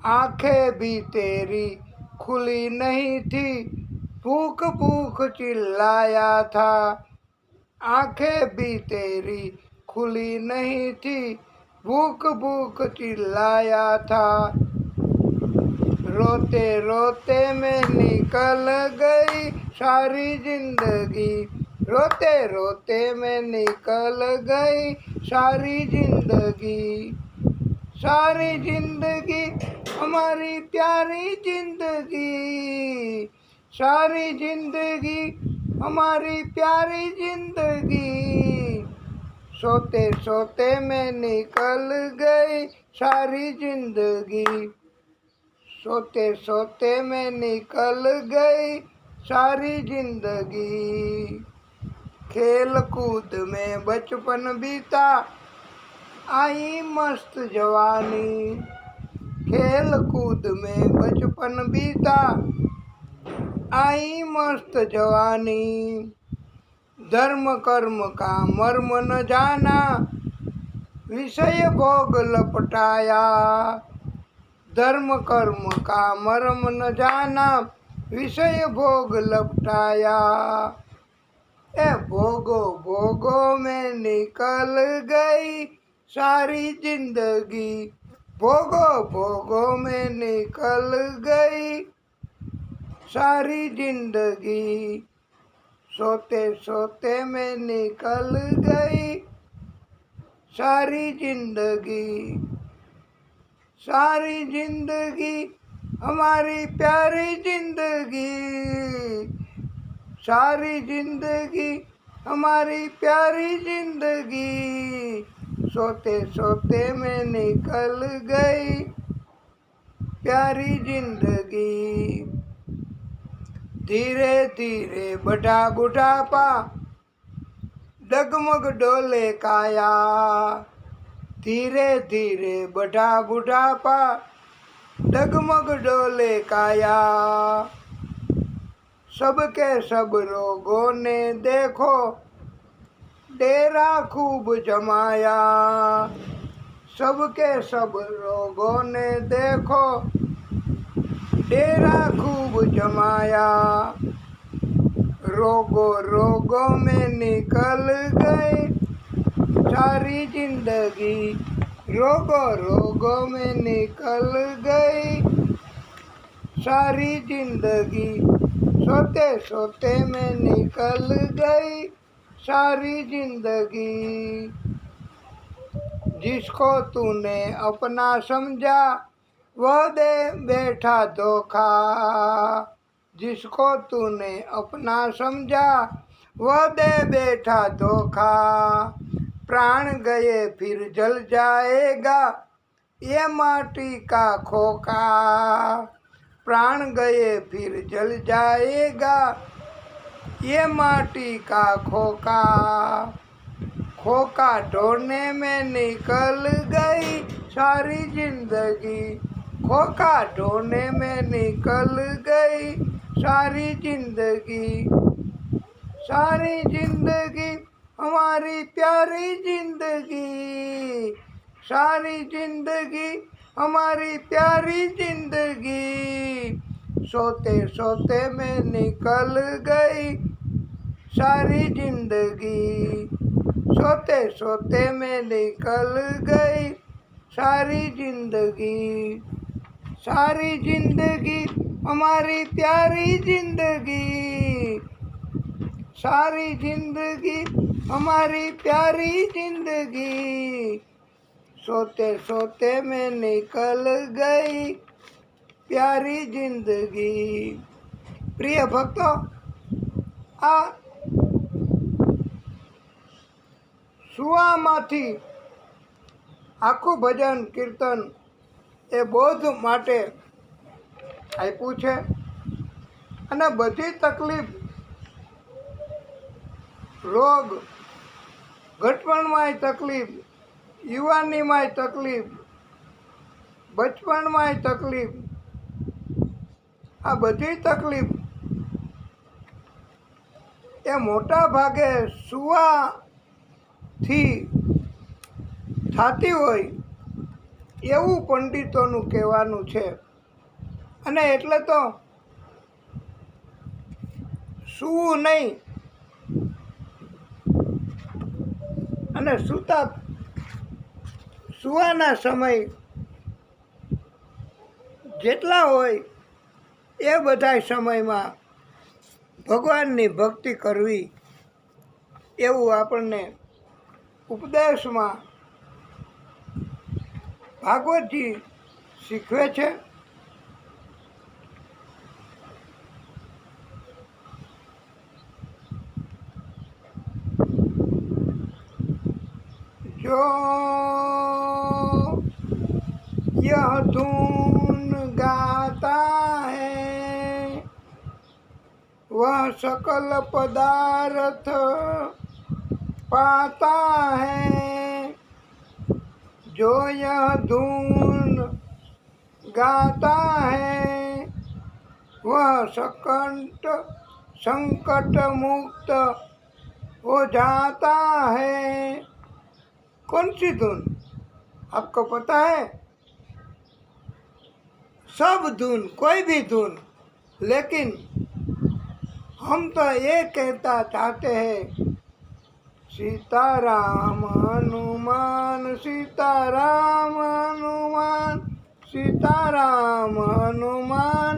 A: आंखें भी तेरी खुली नहीं थी, फूक फूक चिल्लाया था, आंखें भी तेरी खुली नहीं थी, भूख भूख चिल्लाया था, रोते रोते में निकल गई सारी जिंदगी, रोते रोते में निकल गई सारी जिंदगी, सारी जिंदगी हमारी प्यारी जिंदगी, सारी जिंदगी हमारी प्यारी जिंदगी, सोते सोते में निकल गई सारी जिंदगी, सोते सोते में निकल गई सारी जिंदगी। खेल कूद में बचपन बीता आई मस्त जवानी, खेल कूद में बचपन बीता आई मस्त जवानी, धर्म कर्म का मर्म न जाना विषय भोग लपटाया, धर्म कर्म का मर्म न जाना विषय भोग लपटाया, ए भोगो भोगो में निकल गई सारी जिंदगी, भोगो भोगो में निकल गई सारी जिंदगी, सोते सोते में निकल गई सारी जिंदगी, सारी जिंदगी हमारी प्यारी जिंदगी, सारी जिंदगी हमारी प्यारी जिंदगी, सोते सोते में निकल गई प्यारी जिंदगी। धीरे धीरे बढ़ा बुढ़ापा डगमग डोले काया, धीरे धीरे बढ़ा बुढ़ापा डगमग डोले काया, सबके सब रोगों ने देखो डेरा खूब जमाया, सबके सब रोगों ने देखो डेरा खूब जमाया, रोगों रोगों में निकल गई सारी जिंदगी, रोगों रोगों में निकल गई सारी जिंदगी, सोते सोते में निकल गई सारी जिंदगी। जिसको तूने अपना समझा वह दे बैठा धोखा, जिसको तूने अपना समझा वह दे बैठा धोखा, प्राण गए फिर जल जाएगा ये माटी का खोखा, प्राण गए फिर जल जाएगा ये माटी का खोखा, खोखा ढूंढने में निकल गई सारी जिंदगी, खोखा ढूंढने में निकल गई सारी जिंदगी, सारी जिंदगी हमारी प्यारी जिंदगी, सारी जिंदगी हमारी प्यारी जिंदगी, सोते सोते में निकल गई सारी जिंदगी, सोते सोते में निकल गई सारी जिंदगी, सारी जिंदगी हमारी प्यारी जिंदगी, सारी जिंदगी हमारी प्यारी जिंदगी, सोते सोते में निकल गई प्यारी जिंदगी। प्रिय भक्तों, आ સુવામાંથી આખું ભજન કીર્તન એ બોધ માટે આપ્યું છે. અને બધી તકલીફ, રોગ, ઘટપણમાંય તકલીફ, યુવાનીમાંય તકલીફ, બચપણમાંય તકલીફ, આ બધી તકલીફ એ મોટા ભાગે સુવાથી થતી હોય એવું પંડિતોનું કહેવાનું છે. અને એટલે તો સૂવું નહીં અને સુવાના સમય જેટલા હોય એ બધા સમયમાં ભગવાનની ભક્તિ કરવી એવું આપણને ઉપદેશમાં ભાગવતજી શીખવે છે. जो यह धुन गाता है वह सकल पदार्थ पाता है. जो यह धुन गाता है वह संकट मुक्त हो जाता है. कौन सी धुन आपको पता है? सब धुन, कोई भी धुन, लेकिन हम तो ये कहता चाहते हैं सीताराम हनुमान, सीताराम हनुमान, सीताराम हनुमान,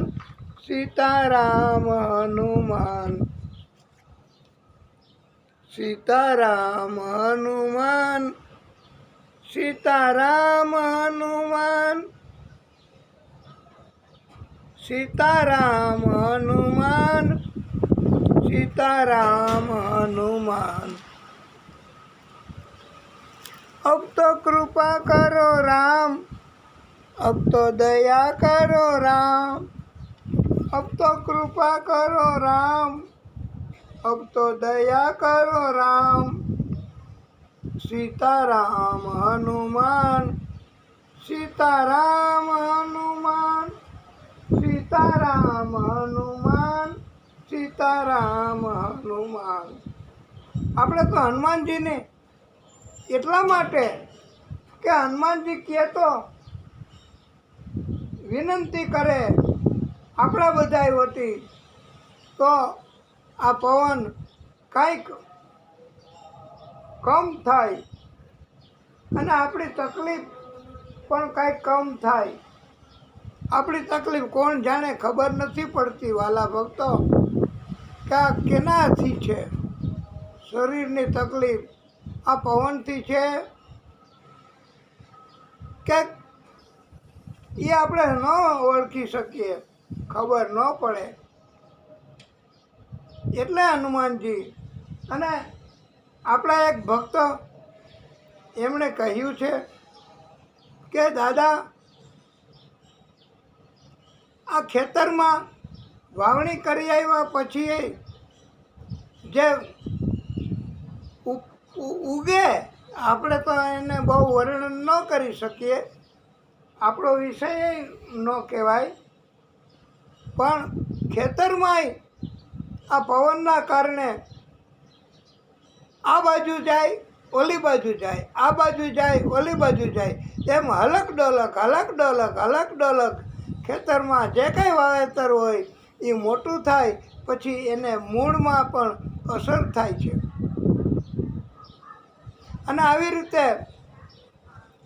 A: सीताराम हनुमान, सीताराम हनुमान, सीताराम हनुमान, सीताराम हनुमान, सीताराम हनुमान. अब तो कृपा करो राम, अब तो दया करो राम, अब तो कृपा करो राम, अब तो दया करो राम. सीताराम हनुमान, सीताराम हनुमान, सीताराम हनुमान, सीताराम हनुमान. આપણે તો હનુમાનજીને એટલા માટે કે હનુમાનજી કહે તો વિનંતી કરે આપણા બધા વતી તો આ પવન કાંઈક કમ થાય અને આપણી તકલીફ પણ કાંઈક કમ થાય. આપણી તકલીફ કોણ જાણે, ખબર નથી પડતી વાલા ભક્તો કે આ કેનાથી છે. શરીરની તકલીફ આ પવનથી છે કે એ આપણે ન ઓળખી શકીએ, ખબર ન પડે. એટલે હનુમાનજી અને આપણા એક ભક્ત એમણે કહ્યું છે કે દાદા આ ખેતરમાં વાવણી કરી આવ્યા પછી જે ઉગે આપણે તો એને બહુ વર્ણન ન કરી શકીએ, આપણો વિષય ન કહેવાય, પણ ખેતરમાંય આ પવનના કારણે આ બાજુ જાય ઓલી બાજુ જાય, આ બાજુ જાય ઓલી બાજુ જાય, તેમ હલક ડોલક હલક ડોલક હલક ડોલક ખેતરમાં જે કંઈ વાવેતર હોય એ મોટું થાય પછી એને મૂળમાં પણ અસર થાય છે. અને આવી રીતે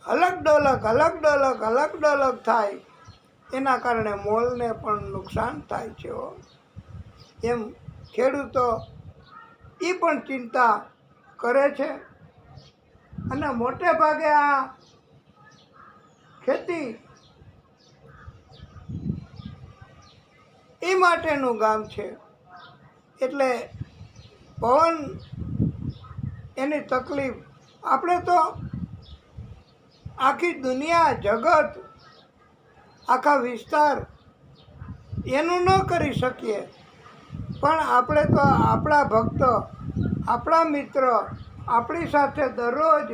A: હલક ડોલક હલક ડોલક હલક ડોલક થાય એના કારણે મોલને પણ નુકસાન થાય છે. એમ ખેડૂતો એ પણ ચિંતા કરે છે. અને મોટે ભાગે આ ખેતી એ માટેનું ગામ છે. એટલે પવન એની તકલીફ આપણે તો આખી દુનિયા, જગત, આખા વિસ્તાર એનું ન કરી શકીએ, પણ આપણે તો આપણા ભક્તો, આપણા મિત્ર, આપણી સાથે દરરોજ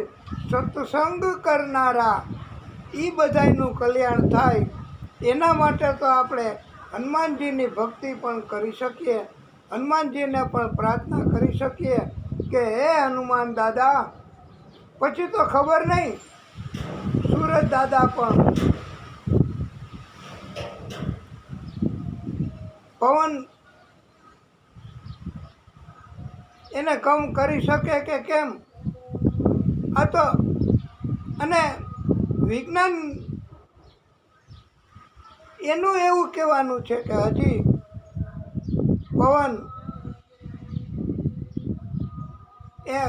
A: સત્સંગ કરનારા એ બધાયનું કલ્યાણ થાય એના માટે તો આપણે હનુમાનજીની ભક્તિ પણ કરી શકીએ. હનુમાનજીને પણ પ્રાર્થના કરી શકીએ કે હે હનુમાન દાદા. પછી તો ખબર નહીં, સુરત દાદા પણ પવન એને કમ કરી શકે કે કેમ? આ તો અને વિજ્ઞાન એનું એવું કહેવાનું છે કે હજી પવન એ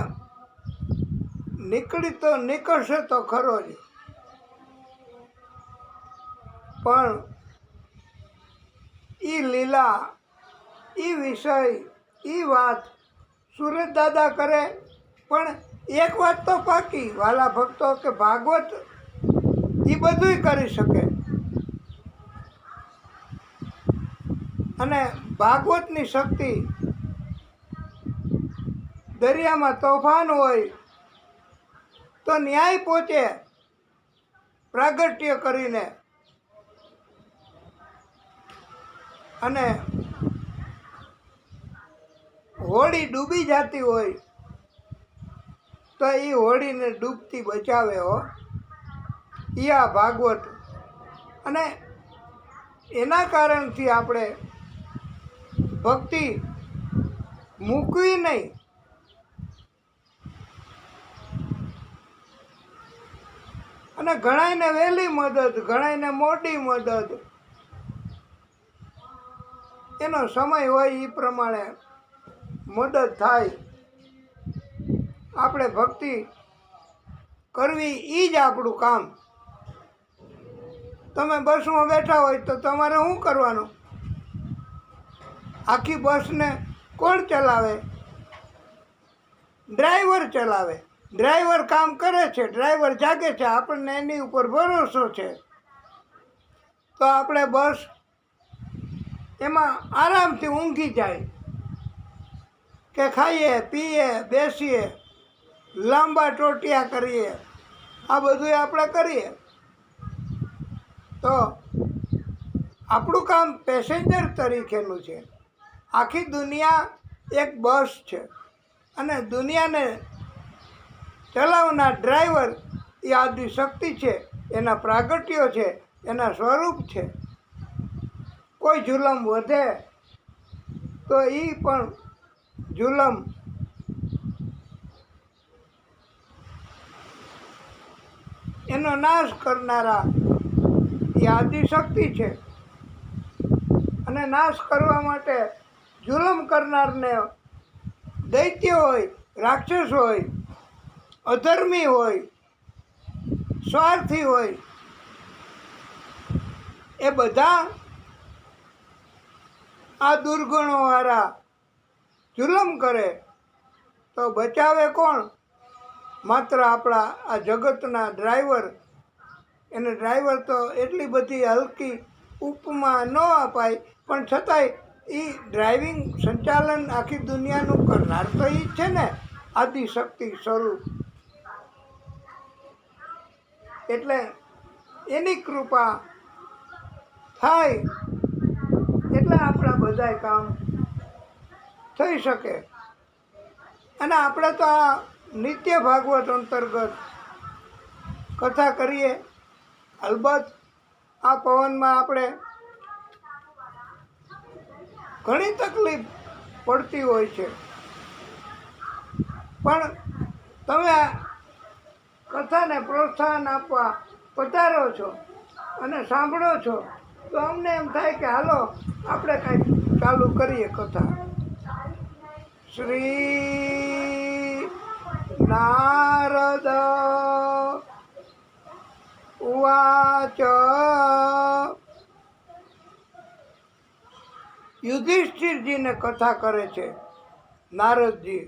A: નીકળશે તો ખરો જ, પણ એ લીલા, એ વિષય, એ વાત સુરત દાદા કરે. પણ એક વાત તો પાકી વાલા ભક્તો, કે ભાગવત એ બધુંય કરી શકે. અને ભાગવતની શક્તિ, દરિયામાં તોફાન હોય તો ન્યાય પહોંચે પ્રાગટ્ય કરીને. અને હોડી ડૂબી જતી હોય તો એ હોડીને ડૂબતી બચાવે હો, એ આ ભાગવત. અને એના કારણથી આપણે ભક્તિ મૂકવી નહીં. અને ઘણાયને વહેલી મદદ, ઘણાયને મોડી મદદ, એનો સમય હોય એ પ્રમાણે મદદ થાય. આપણે ભક્તિ કરવી એ જ આપણું કામ. તમે બસમાં બેઠા હોય તો તમારે શું કરવાનું? આખી બસને કોણ ચલાવે? ડ્રાઈવર ચલાવે. ડ્રાઈવર કામ કરે છે, ડ્રાઈવર જાગે છે, આપણને એની ઉપર ભરોસો છે. તો આપણે બસ એમાં આરામથી ઊંઘી જાય, કે ખાઈએ, પીએ, બેસીએ, લાંબા ટોટિયા કરીએ, આ બધું આપણે કરીએ. તો આપણું કામ પેસેન્જર તરીકેનું છે. આખી દુનિયા એક બસ છે અને દુનિયાને ચલાવનાર ડ્રાઈવર એ આદિશક્તિ છે, એના પ્રાગટ્યો છે, એના સ્વરૂપ છે. કોઈ જુલમ વધે તો એ પણ જુલમ એનો નાશ કરનારા એ આદિશક્તિ છે. અને નાશ કરવા માટે જુલમ કરનારને દૈત્ય હોય, રાક્ષસ હોય, અધર્મી હોય, સ્વાર્થી હોય, એ બધા આ દુર્ગુણોવાળા જુલમ કરે તો બચાવે કોણ? માત્ર આપણા આ જગતના ડ્રાઈવર. એને ડ્રાઈવર તો એટલી બધી હલકી ઉપમા ન અપાય, પણ છતાંય એ ડ્રાઇવિંગ સંચાલન આખી દુનિયાનું કરનાર તો એ જ છે ને, આદિશક્તિ સ્વરૂપ. એટલે એની કૃપા થાય એટલે આપણા બધાય કામ થઈ શકે. અને આપણે તો આ નિત્ય ભાગવત અંતર્ગત કથા કરીએ. અલબત્ત આ પવનમાં આપણે ઘણી તકલીફ પડતી હોય છે, પણ તમે કથાને પ્રોત્સાહન આપવા પધારો છો અને સાંભળો છો તો અમને એમ થાય કે હાલો આપણે કંઈક ચાલુ કરીએ કથા. શ્રી નારદ ઉવાચ યુધિષ્ઠિરજીને કથા કરે છે નારદજી.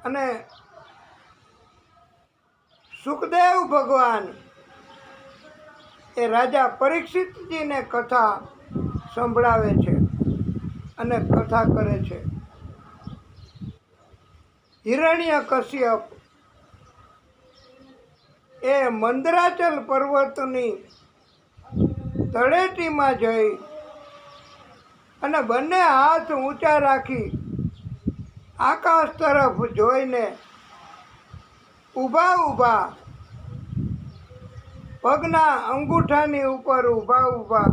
A: અને સુખદેવ ભગવાન એ રાજા પરીક્ષિતજીને કથા સંભળાવે છે અને કથા કરે છે. હિરણ્યકશ્યપ એ મંદરાચલ પર્વતની તળેટીમાં જઈ અને બંને હાથ ઊંચા રાખી આકાશ તરફ જોઈને ઊભા ઊભા પગના અંગૂઠાની ઉપર ઊભા ઊભા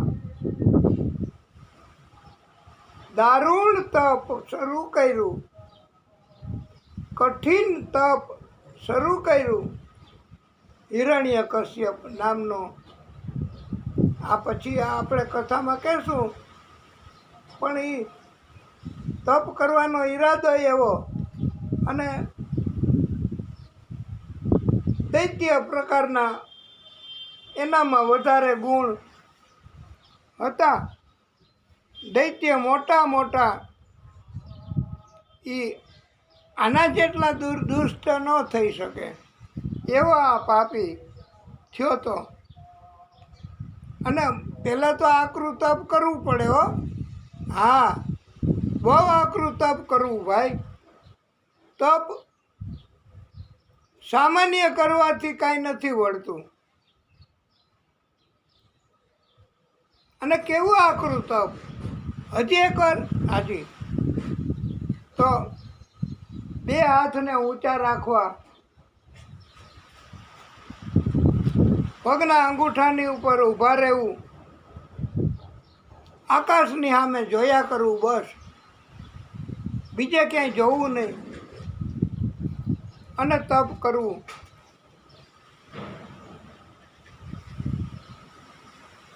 A: દારૂણ તપ શરૂ કર્યું, કઠિન તપ શરૂ કર્યું. હિરણ્યકશ્યપ નામનો, આ પછી આપણે કથામાં કહેશું, પણ એ તપ કરવાનો ઈરાદો એવો અને દૈત્ય પ્રકારના એનામાં વધારે ગુણ હતા. દૈત્ય મોટા મોટા, એ આના જેટલા દુષ્ટ ન થઈ શકે એવો આ પાપી થયો તો. અને પહેલાં તો આકરું તપ કરવું પડે હો. હા, બહુ આકરું તપ કરવું ભાઈ. તપ સામાન્ય કરવાથી કાંઈ નથી વળતું. અને કેવું આકરું તપ, હજી એકવાર હાજી. તો બે હાથને ઊંચા રાખવા, પગના અંગૂઠાની ઉપર ઊભા રહેવું, આકાશની સામે જોયા કરવું, બસ બીજે ક્યાંય જોવું નહીં, અને તપ કરવું.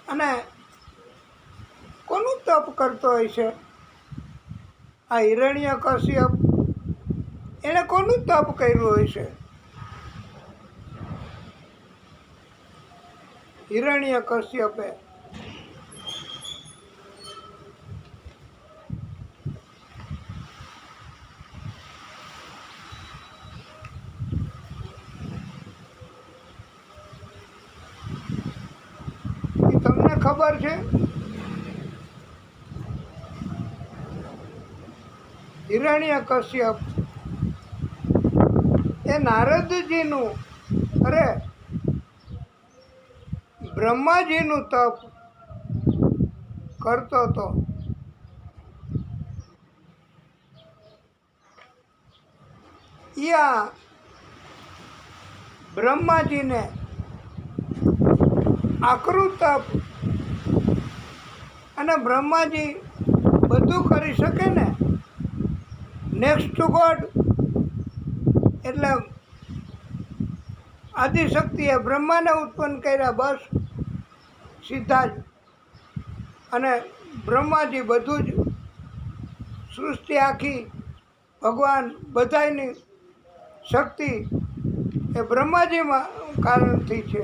A: અને કોનું તપ કરતો હોય છે આ હિરણ્યકશ્યપ? એણે કોનું તપ કર્યું હોય છે? હિરણ્યકશ્યપે તમને ખબર છે? હિરણ્યકશ્યપ એ નારદજીનું, અરે બ્રહ્માજીનું તપ કરતો હતો. યા બ્રહ્માજીને આકરું તપ, અને બ્રહ્માજી બધું કરી શકે ને. નેક્સ્ટ ટુ ગોડ એટલે આદિશક્તિએ બ્રહ્માને ઉત્પન્ન કર્યા, બસ સીધા જ. અને બ્રહ્માજી બધું જ સૃષ્ટિ આખી, ભગવાન બધાયની શક્તિ એ બ્રહ્માજીમાં કારણથી છે.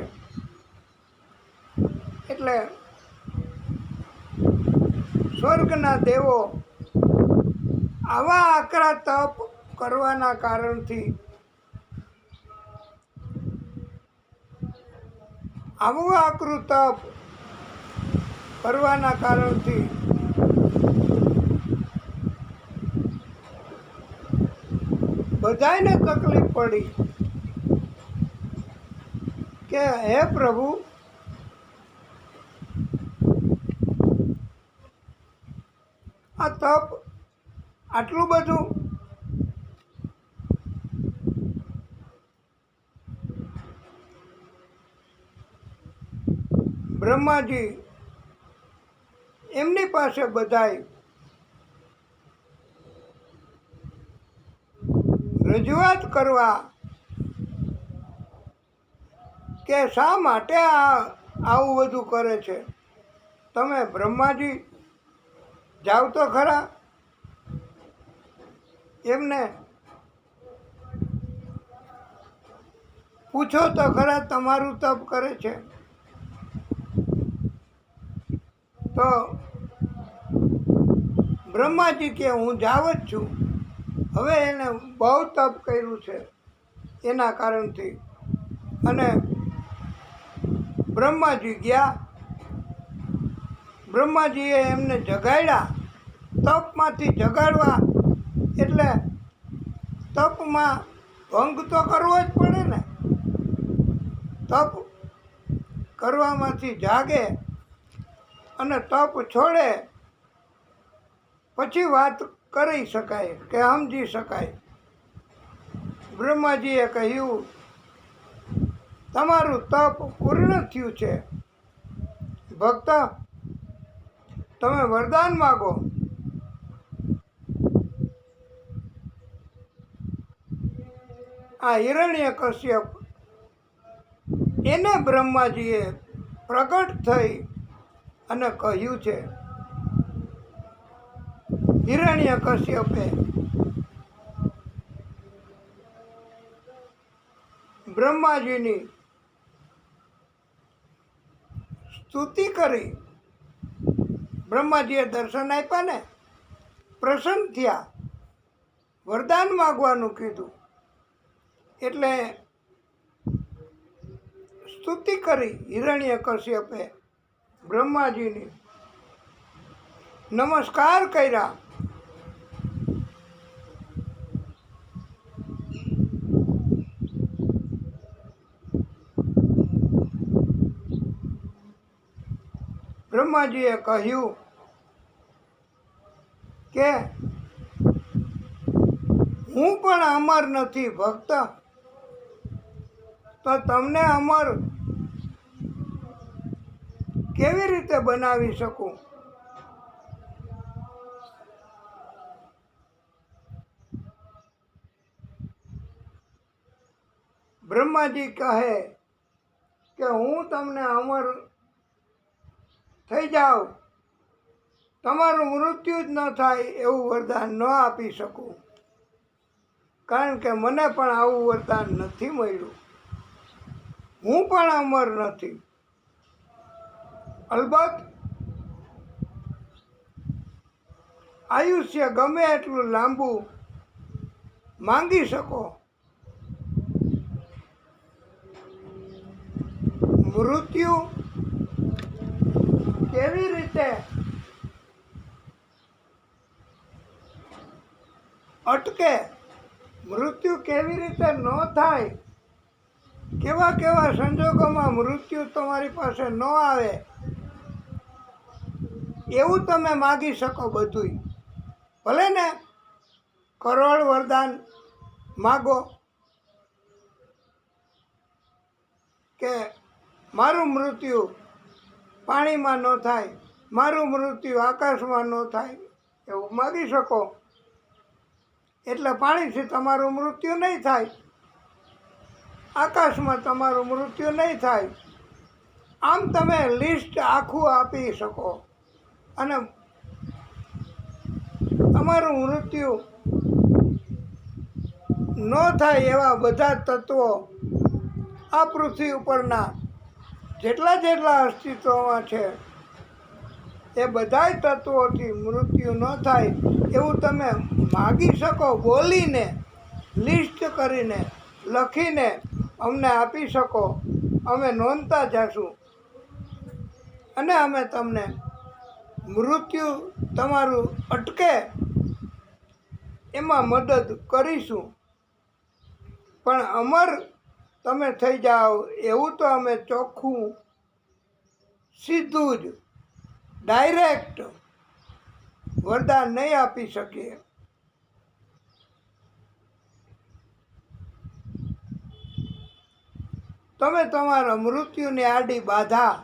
A: એટલે સ્વર્ગના દેવો આવા આકરા તપ કરવાના કારણથી, આવું આકરું તપ કરવાના કારણથી બધાયને તકલીફ પડી કે હે પ્રભુ, આ તપ આટલું બધું બ્રહ્માજી એમની પાસે બધાય રજૂઆત કરવા કે શા માટે આવું બધું કરે છે. તમે બ્રહ્માજી જાઓ તો ખરા, એમને પૂછો તો ખરા તમારું તપ કરે છે. તો બ્રહ્માજી કે હું જાવ જ છું, હવે એને બહુ તપ કર્યું છે એના કારણથી. અને બ્રહ્માજી ગયા. બ્રહ્માજીએ એમને જગાડ્યા. તપમાંથી જગાડવા એટલે તપમાં ભંગ તો કરવો જ પડે ને. તપ કરવામાંથી જાગે અને તપ છોડે પછી વાત કરી શકાય કે સમજી શકાય. બ્રહ્માજીએ કહ્યું, તમારું તપ પૂર્ણ થયું છે ભક્ત, તમે વરદાન માગો. આ હિરણ્યકશ્યપ એને બ્રહ્માજીએ પ્રગટ થઈ અને કહ્યું છે. હિરણ્યકશ્યપે બ્રહ્માજીની સ્તુતિ કરી. બ્રહ્માજીએ દર્શન આપ્યા ને, પ્રસન્ન થયા, વરદાન માગવાનું કીધું એટલે સ્તુતિ કરી હિરણ્યકશ્યપે બ્રહ્માજીની. નમસ્કાર કર્યા. બ્રહ્માજીએ કહ્યું કે હું પણ અમર નથી ભક્ત, તો તમને અમર કેવી રીતે બનાવી શકું? બ્રહ્માજી કહે કે હું તમને અમર થઈ જાઓ, તમારું મૃત્યુ જ ન થાય એવું વરદાન ન આપી શકું, કારણ કે મને પણ આવું વરદાન નથી મળ્યું. હું પણ અમર નથી. અલબત્ત આયુષ્ય ગમે એટલું લાંબુ માંગી શકો. મૃત્યુ કેવી રીતે અટકે, મૃત્યુ કેવી રીતે ન થાય, કેવા કેવા સંજોગોમાં મૃત્યુ તમારી પાસે ન આવે, એવું તમે માગી શકો બધુંય. ભલે ને કરોડ વરદાન માગો કે મારું મૃત્યુ પાણીમાં ન થાય, મારું મૃત્યુ આકાશમાં ન થાય, એવું માગી શકો. એટલે પાણીથી તમારું મૃત્યુ નહીં થાય, આકાશમાં તમારું મૃત્યુ નહીં થાય. આમ તમે લિસ્ટ આખું આપી શકો અને તમારું મૃત્યુ ન થાય એવા બધા તત્વો આ પૃથ્વી ઉપરના જેટલા જેટલા અસ્તિત્વમાં છે એ બધાય તત્વોથી મૃત્યુ ન થાય એવું તમે માગી શકો. બોલીને, લિસ્ટ કરીને, લખીને અમને આપી શકો. અમે નોંધતા જશું અને અમે તમને મૃત્યુ તમારું અટકે એમાં મદદ કરીશું. પણ અમર તમે થઈ જાઓ એવું તો અમે ચોખ્ખું સીધું જ ડાયરેક્ટ વરદાન નહીં આપી શકીએ. તમે તમારા મૃત્યુની આડી બાધા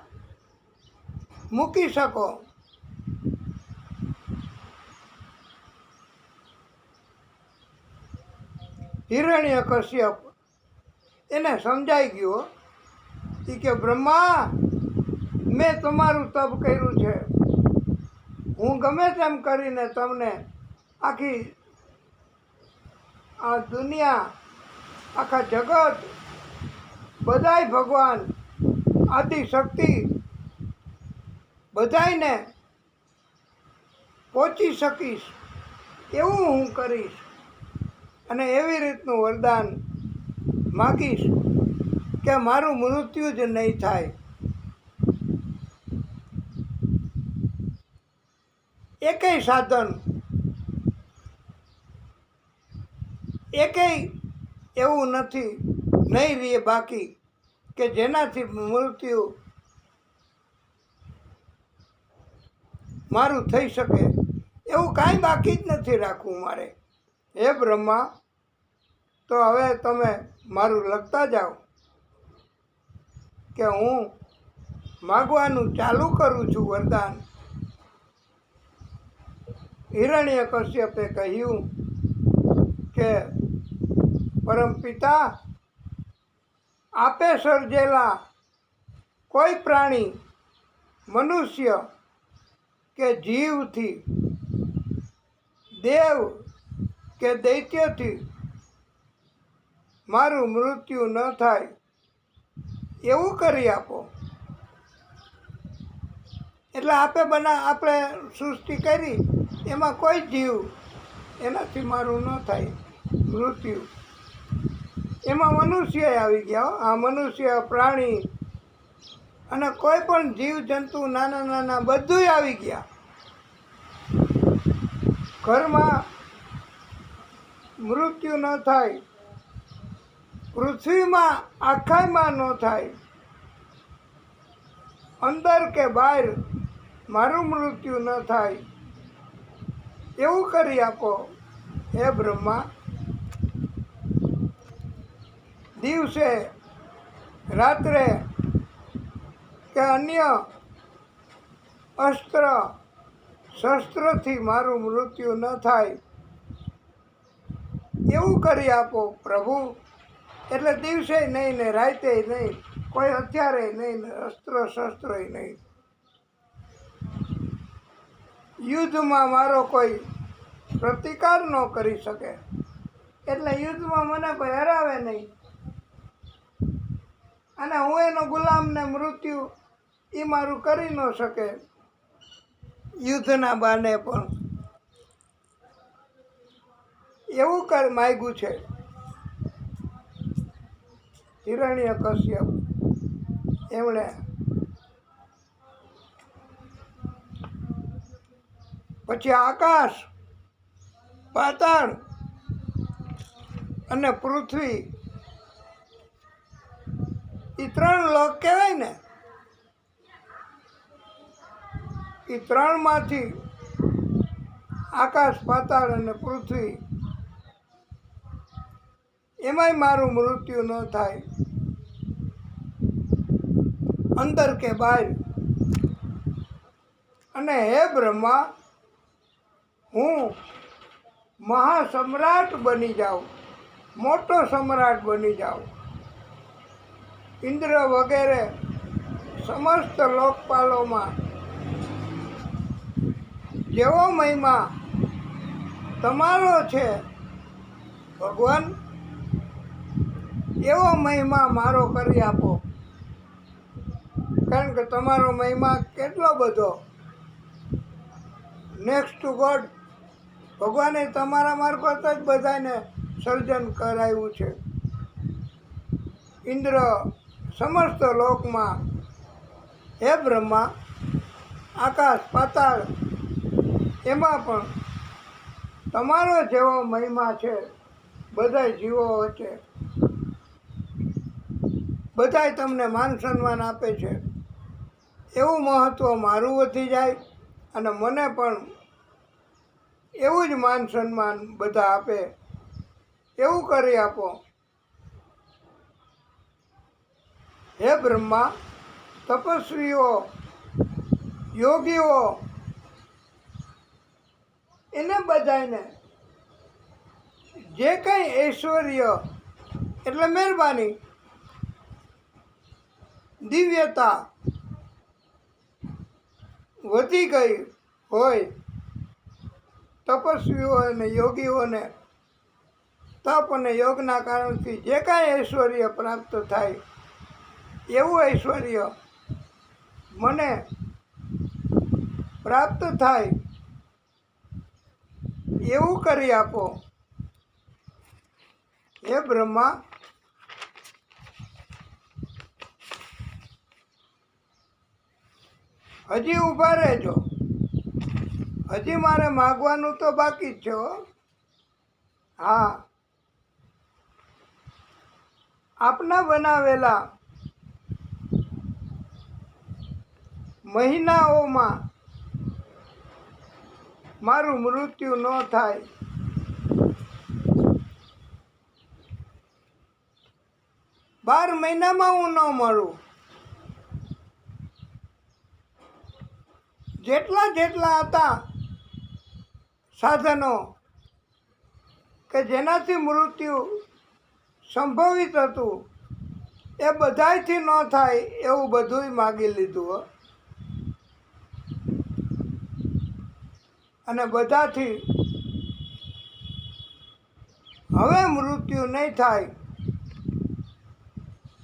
A: મૂકી શકો. હિરણ્યકશ્યપ એને સમજાઈ ગયો કે બ્રહ્મા, મેં તમારું તપ કર્યું છે. હું ગમે તેમ કરીને તમને આખી આ દુનિયા, આખા જગત, બધાય ભગવાન આદિશક્તિ બધાયને પહોંચી શકીશ એવું હું કરીશ. અને એવી રીતનું વરદાન માગીશ કે મારું મૃત્યુ જ નહીં થાય. એકેય સાધન, એકેય એવું નથી નહીં રહે બાકી કે જેનાથી મૃત્યુ મારું થઈ શકે. એવું કાંઈ બાકી જ નથી રાખવું મારે. હે બ્રહ્મા, તો હવે તમે મારું લખતા જાઓ કે હું માગવાનું ચાલુ કરું છું વરદાન. હિરણ્યકશ્યપે કહ્યું કે પરમ પિતા, આપે સર્જેલા કોઈ પ્રાણી, મનુષ્ય કે જીવથી, દેવ કે દૈત્યથી મારું મૃત્યુ ન થાય એવું કરી આપો. એટલે આપણે સૃષ્ટિ કરી એમાં કોઈ જીવ એનાથી મારું ન થાય મૃત્યુ. એમાં મનુષ્ય આવી ગયા. આ મનુષ્ય, પ્રાણી અને કોઈ પણ જીવ જંતુ નાના નાના બધુંય આવી ગયા. ઘરમાં મૃત્યુ ન થાય, પૃથ્વીમાં આખાયમાં ન થાય, અંદર કે બહાર મારું મૃત્યુ ન થાય એવું કરી આપો. હે બ્રહ્મા, દિવસે રાત્રે કે અન્ય અસ્ત્ર શસ્ત્રથી મારું મૃત્યુ ન થાય એવું કરી આપો પ્રભુ. એટલે દિવસે નહીં ને રાતે નહીં, કોઈ હથિયારે નહીં ને અસ્ત્ર શસ્ત્રય નહીં. યુદ્ધમાં મારો કોઈ પ્રતિકાર ન કરી શકે. એટલે યુદ્ધમાં મને કોઈ હરાવે નહીં અને હું એનો ગુલામને મૃત્યુ એ મારું કરી ન શકે યુદ્ધના બાને પણ. એવું માગ્યું છે હિરણ્યકશ્યપ. એમણે પછી આકાશ, પાતાળ અને પૃથ્વી એ ત્રણ લોક કહેવાય ને, એ ત્રણમાંથી આકાશ, પાતાળ અને પૃથ્વી એમાંય મારું મૃત્યુ ન થાય, અંદર કે બહાર. અને હે બ્રહ્મા, હું મહાસમ્રાટ બની જાઉં, મોટો સમ્રાટ બની જાઉં. ઇન્દ્ર વગેરે સમસ્ત લોકપાલોમાં જેવો મહિમા તમારો છે ભગવાન, એવો મહિમા મારો કરી આપો. કારણ કે તમારો મહિમા કેટલો બધો. Next to God. ભગવાને તમારા મારફત જ બધાને સર્જન કરાવ્યું છે. ઇન્દ્ર સમસ્ત લોકમાં, હે બ્રહ્મા, આકાશ, પાતાળ એમાં પણ તમારો જેવો મહિમા છે. બધા જીવો વચ્ચે બધાય તમને માન સન્માન આપે છે. એવું મહત્ત્વ મારું વધી જાય અને મને પણ એવું જ માન સન્માન બધા આપે એવું કરી આપો. હે બ્રહ્મા, તપસ્વીઓ, યોગીઓ એને બધાને જે કંઈ ઐશ્વર્ય એટલે મહેરબાની, દિવ્યતા વધી ગઈ હોય, તપસ્વીઓ અને યોગીઓને તપ અને યોગના કારણથી જે કાંઈ ઐશ્વર્ય પ્રાપ્ત થાય એવું ઐશ્વર્ય મને પ્રાપ્ત થાય એવું કરી આપો. હે બ્રહ્મા, હજી ઊભા રહેજો, હજી મારે માગવાનું તો બાકી જ છે હો. હા, આપના બનાવેલા મહિનાઓમાં મારું મૃત્યુ ન થાય, 12 મહિનામાં હું ન મળું. જેટલા જેટલા હતા સાધનો કે જેનાથી મૃત્યુ સંભવિત હતું, એ બધાયથી ન થાય એવું બધુંય માગી લીધું હો. અને બધાથી હવે મૃત્યુ નહીં થાય.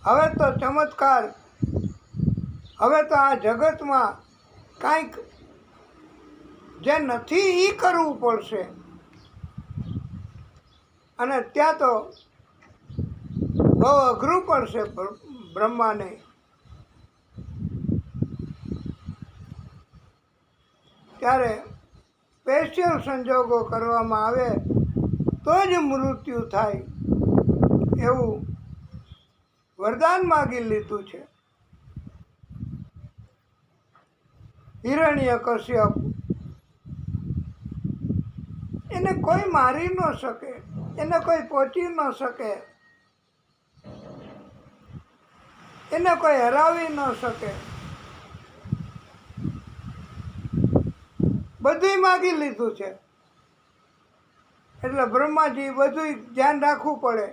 A: હવે તો ચમત્કાર, હવે તો આ જગતમાં કાંઈક જે નથી એ કરવું પડશે. અને ત્યાં તો બહુ અઘરું પડશે બ્રહ્માને. ત્યારે સ્પેશિયલ સંજોગો કરવામાં આવે તો જ મૃત્યુ થાય એવું વરદાન માગી લીધું છે. હિરણ્યકશ્યપ, એને કોઈ મારી ન શકે, એને કોઈ પહોંચી ન શકે, એને કોઈ હરાવી ન શકે. બધુંય માગી લીધું છે. એટલે બ્રહ્માજી બધુંય ધ્યાન રાખવું પડે.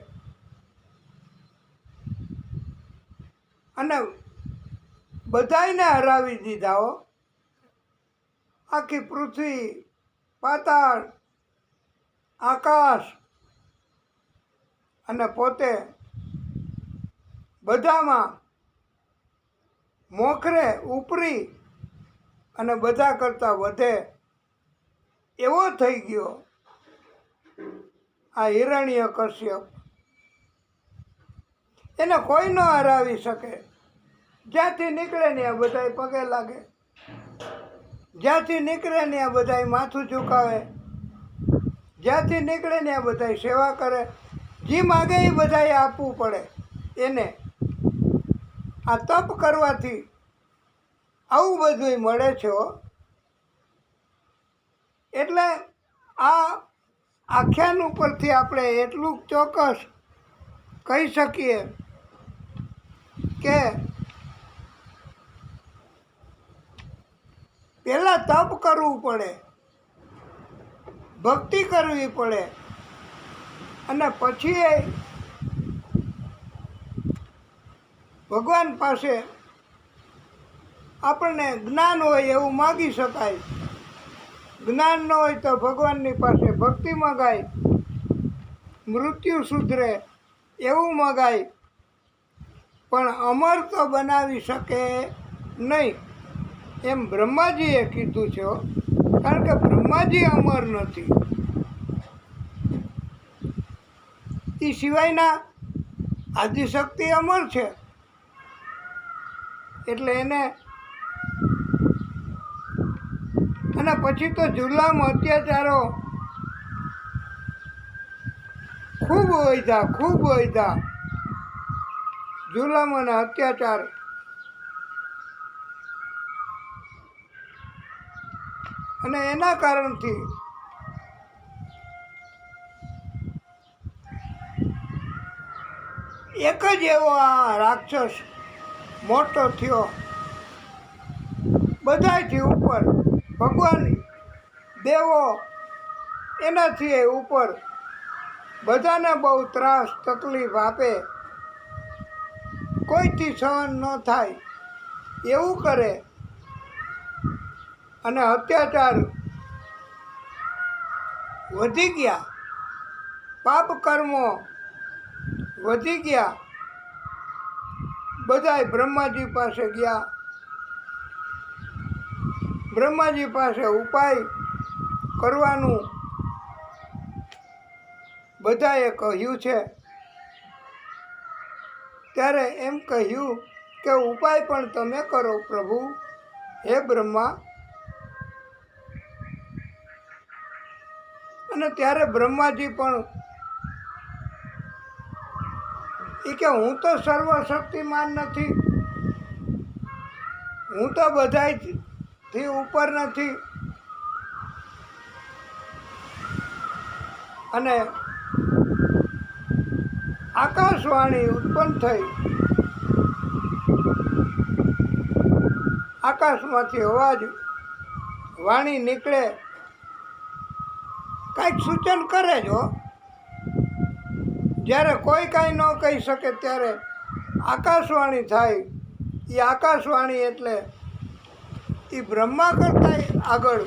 A: અને બધાયને હરાવી દીધા હો. આખી પૃથ્વી, પાતાળ, આકાશ અને પોતે બધામાં મોખરે ઉપરી અને બધા કરતાં વધે એવો થઈ ગયો આ હિરણ્યકશ્યપ. એને કોઈ ન હરાવી શકે. જ્યાંથી નીકળે ને આ બધાય પગે લાગે, જ્યાંથી નીકળે ને આ બધાય માથું ઝુકાવે, જ્યાંથી નીકળે ને આ બધાય સેવા કરે. જે માગે એ બધાએ આપવું પડે એને. આ તપ કરવાથી આવું બધુંય મળે છે હો. એટલે આ આખ્યાન ઉપરથી આપણે એટલું ચોક્કસ કહી શકીએ કે પહેલાં તપ કરવું પડે, ભક્તિ કરવી પડે, અને પછી ભગવાન પાસે આપણને જ્ઞાન હોય એવું માગી શકાય. જ્ઞાન ન હોય તો ભગવાનની પાસે ભક્તિ મગાય, મૃત્યુ સુધરે એવું મગાય. પણ અમર તો બનાવી શકે નહીં એમ બ્રહ્માજીએ કીધું છે. કારણ કે બ્રહ્માજી અમર નથી. એ સિવાયના આદિશક્તિ અમર છે. એટલે એને અને પછી તો જુલમ અત્યાચારો ખૂબ વધ્યા. જુલમ અને અત્યાચાર. અને એના કારણથી એક જ એવો આ રાક્ષસ મોટો થયો, બધાયથી ઉપર. ભગવાન, દેવો એનાથી ઉપર. બધાને બહુ ત્રાસ તકલીફ આપે, કોઈથી સહન ન થાય એવું કરે. અને અત્યાચાર વધી ગયા, પાપ કર્મો વધી ગયા. બધાય બ્રહ્માજી પાસે ગયા. બ્રહ્માજી પાસે ઉપાય કરવાનું બધાએ કહ્યું છે. ત્યારે એમ કહ્યું કે ઉપાય પણ તમે કરો પ્રભુ, હે બ્રહ્મા. અને ત્યારે બ્રહ્માજી પણ એ કે હું તો સર્વશક્તિમાન નથી, હું તો બધાથી ઉપર નથી. અને આકાશવાણી ઉત્પન્ન થઈ. આકાશમાંથી અવાજ વાણી નીકળે, કાંઈક સૂચન કરે જ હો. જ્યારે કોઈ કાંઈ ન કહી શકે ત્યારે આકાશવાણી થાય. એ આકાશવાણી એટલે એ બ્રહ્મા કરતાંય આગળ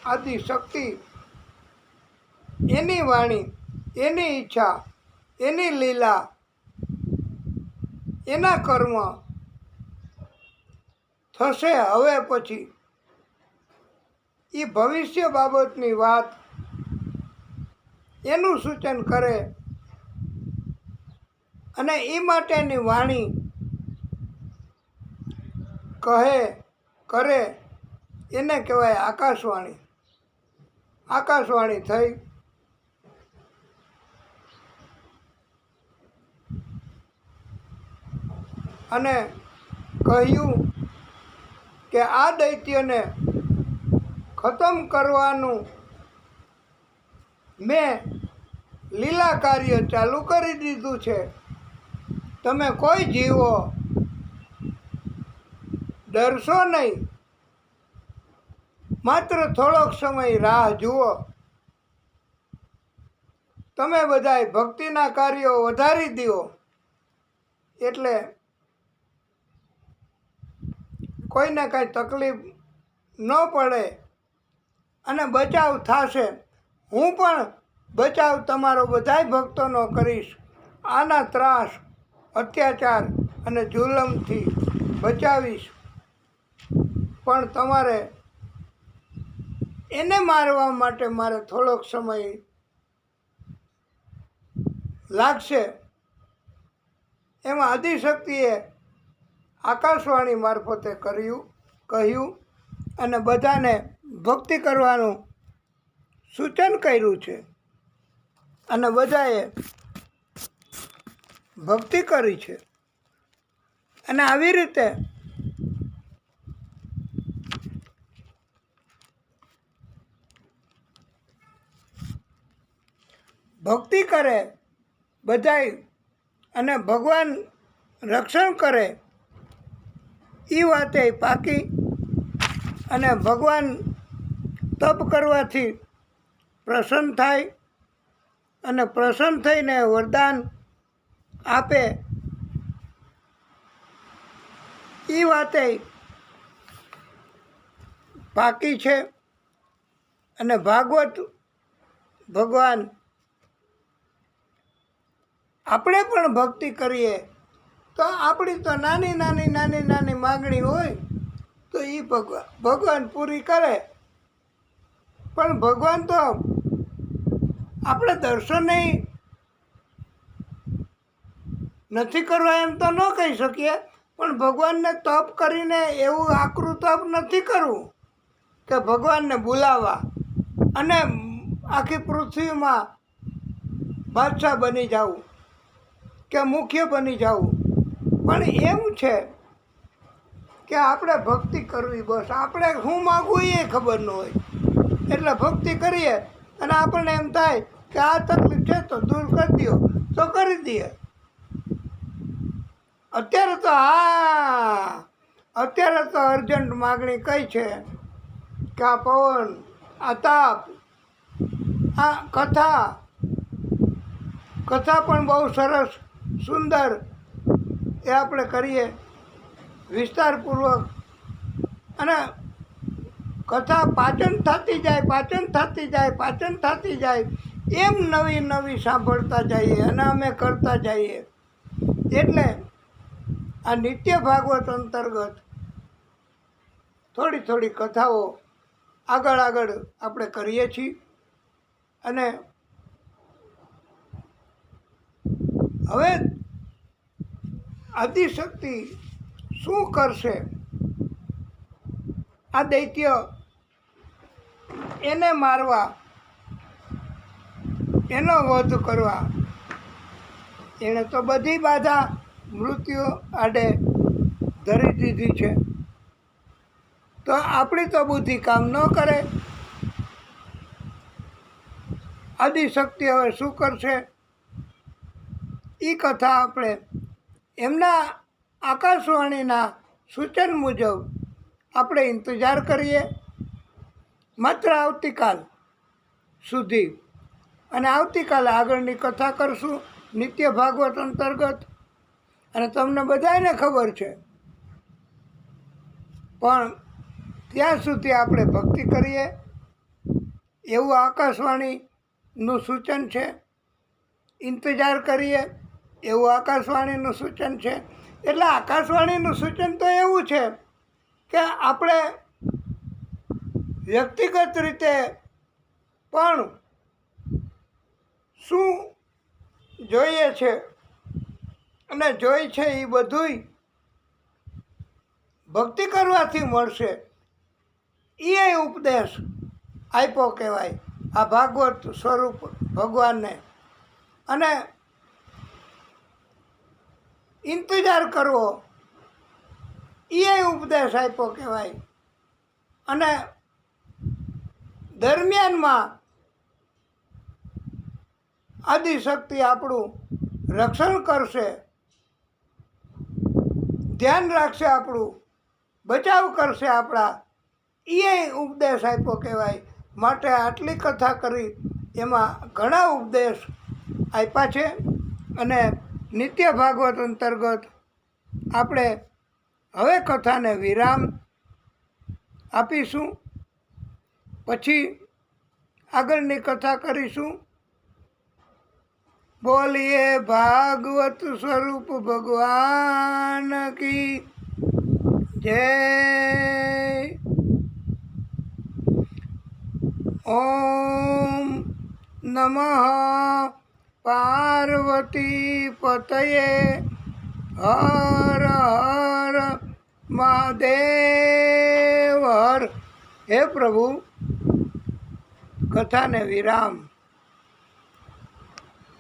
A: આદિ શક્તિ, એની વાણી, એની ઈચ્છા, એની લીલા, એના કર્મ થશે હવે પછી. એ ભવિષ્ય બાબતની વાત, એનું સૂચન કરે અને એ માટેની વાણી કહે કરે એને કહેવાય આકાશવાણી. આકાશવાણી થઈ. અને કહ્યું કે આ દૈત્યને ખતમ કરવાનું મેં લીલા કાર્ય ચાલુ કરી દીધું છે. તમે કોઈ જીવો ડરશો નહીં, માત્ર થોડોક સમય રાહ જુઓ. તમે બધાય ભક્તિના કાર્યો વધારી દો એટલે કોઈને કાંઈ તકલીફ ન પડે અને બચાવ થશે. હું પણ બચાવ તમારો બધાય ભક્તોનો કરીશ. આના ત્રાસ, અત્યાચાર અને જુલમથી બચાવીશ. પણ તમારે એને મારવા માટે મારે થોડોક સમય લાગશે. એમાં આદિશક્તિએ આકાશવાણી મારફતે કહ્યું અને બધાને ભક્તિ કરવાનું સૂચન કર્યું છે. અને બધાએ ભક્તિ કરી છે. અને આવી રીતે ભક્તિ કરે બધાય અને ભગવાન રક્ષણ કરે એ વાતે પાકી. અને ભગવાન તપ કરવાથી પ્રસન્ન થાય અને પ્રસન્ન થઈને વરદાન આપે એ વાતે પાકી છે. અને ભાગવત ભગવાન આપણે પણ ભક્તિ કરીએ તો આપણી તો નાની માગણી હોય તો એ ભગવાન પૂરી કરે. પણ ભગવાન તો આપણે દર્શનય નથી કરવા એમ તો ન કહી શકીએ, પણ ભગવાનને તપ કરીને એવું આકરું તપ નથી કરવું કે ભગવાનને બોલાવવા અને આખી પૃથ્વીમાં બાદશાહ બની જવું કે મુખ્ય બની જવું. પણ એમ છે કે આપણે ભક્તિ કરવી, બસ. આપણે શું માગવું એ ખબર ન હોય એટલે ભક્તિ કરીએ અને આપણને એમ થાય કે આ તકલીફ છે તો દૂર કરી દો તો કરી દઈએ. અત્યારે તો અર્જન્ટ માગણી કઈ છે કે આ પવન, આ તાપ, આ કથા પણ બહુ સરસ સુંદર એ આપણે કરીએ વિસ્તારપૂર્વક. અને કથા પાચન થતી જાય એમ નવી સાંભળતા જઈએ અને અમે કરતા જઈએ. એટલે આ નિત્ય ભાગવત અંતર્ગત થોડી કથાઓ આગળ આપણે કરીએ છીએ. અને હવે આદિશક્તિ શું કરશે? આ દૈત્ય એને મારવા, એનો વધ કરવા એણે તો બધી બાધા મૃત્યુ આડે ધરી દીધી છે. તો આપણી તો બુદ્ધિ કામ ન કરે. આદિશક્તિ હવે શું કરશે એ કથા આપણે એમના આકાશવાણીના સૂચન મુજબ આપણે ઇંતજાર કરીએ માત્ર આવતીકાલ સુધી. અને આવતીકાલે આગળની કથા કરશું નિત્ય ભાગવત અંતર્ગત. અને તમને બધાને ખબર છે, પણ ત્યાં સુધી આપણે ભક્તિ કરીએ એવું આકાશવાણીનું સૂચન છે. ઇંતજાર કરીએ એવું આકાશવાણીનું સૂચન છે. એટલે આકાશવાણીનું સૂચન તો એવું છે કે આપણે વ્યક્તિગત રીતે પણ શું જોઈએ છે અને જોઈ છે એ બધુંય ભક્તિ કરવાથી મળશે. એ ઉપદેશ આપ્યો કહેવાય આ ભાગવત સ્વરૂપ ભગવાનને. અને ઇંતજાર કરવો એ ઉપદેશ આપ્યો કહેવાય. અને દરમિયાનમાં આદિશક્તિ આપણું રક્ષણ કરશે, ધ્યાન રાખશે, આપણું બચાવ કરશે આપણા, એ ઉપદેશ આપ્યો કહેવાય. માટે આટલી કથા કરી એમાં ઘણા ઉપદેશ આપ્યા છે. અને નિત્ય ભાગવત અંતર્ગત આપણે હવે કથાને વિરામ આપીશું. પછી આગળની કથા કરીશું. બોલીએ ભાગવત સ્વરૂપ ભગવાન કી જય. ઓમ નમઃ પાર્વતી પતયે હર હર મહાદેવ હર. હે પ્રભુ, કથાને વિરામ.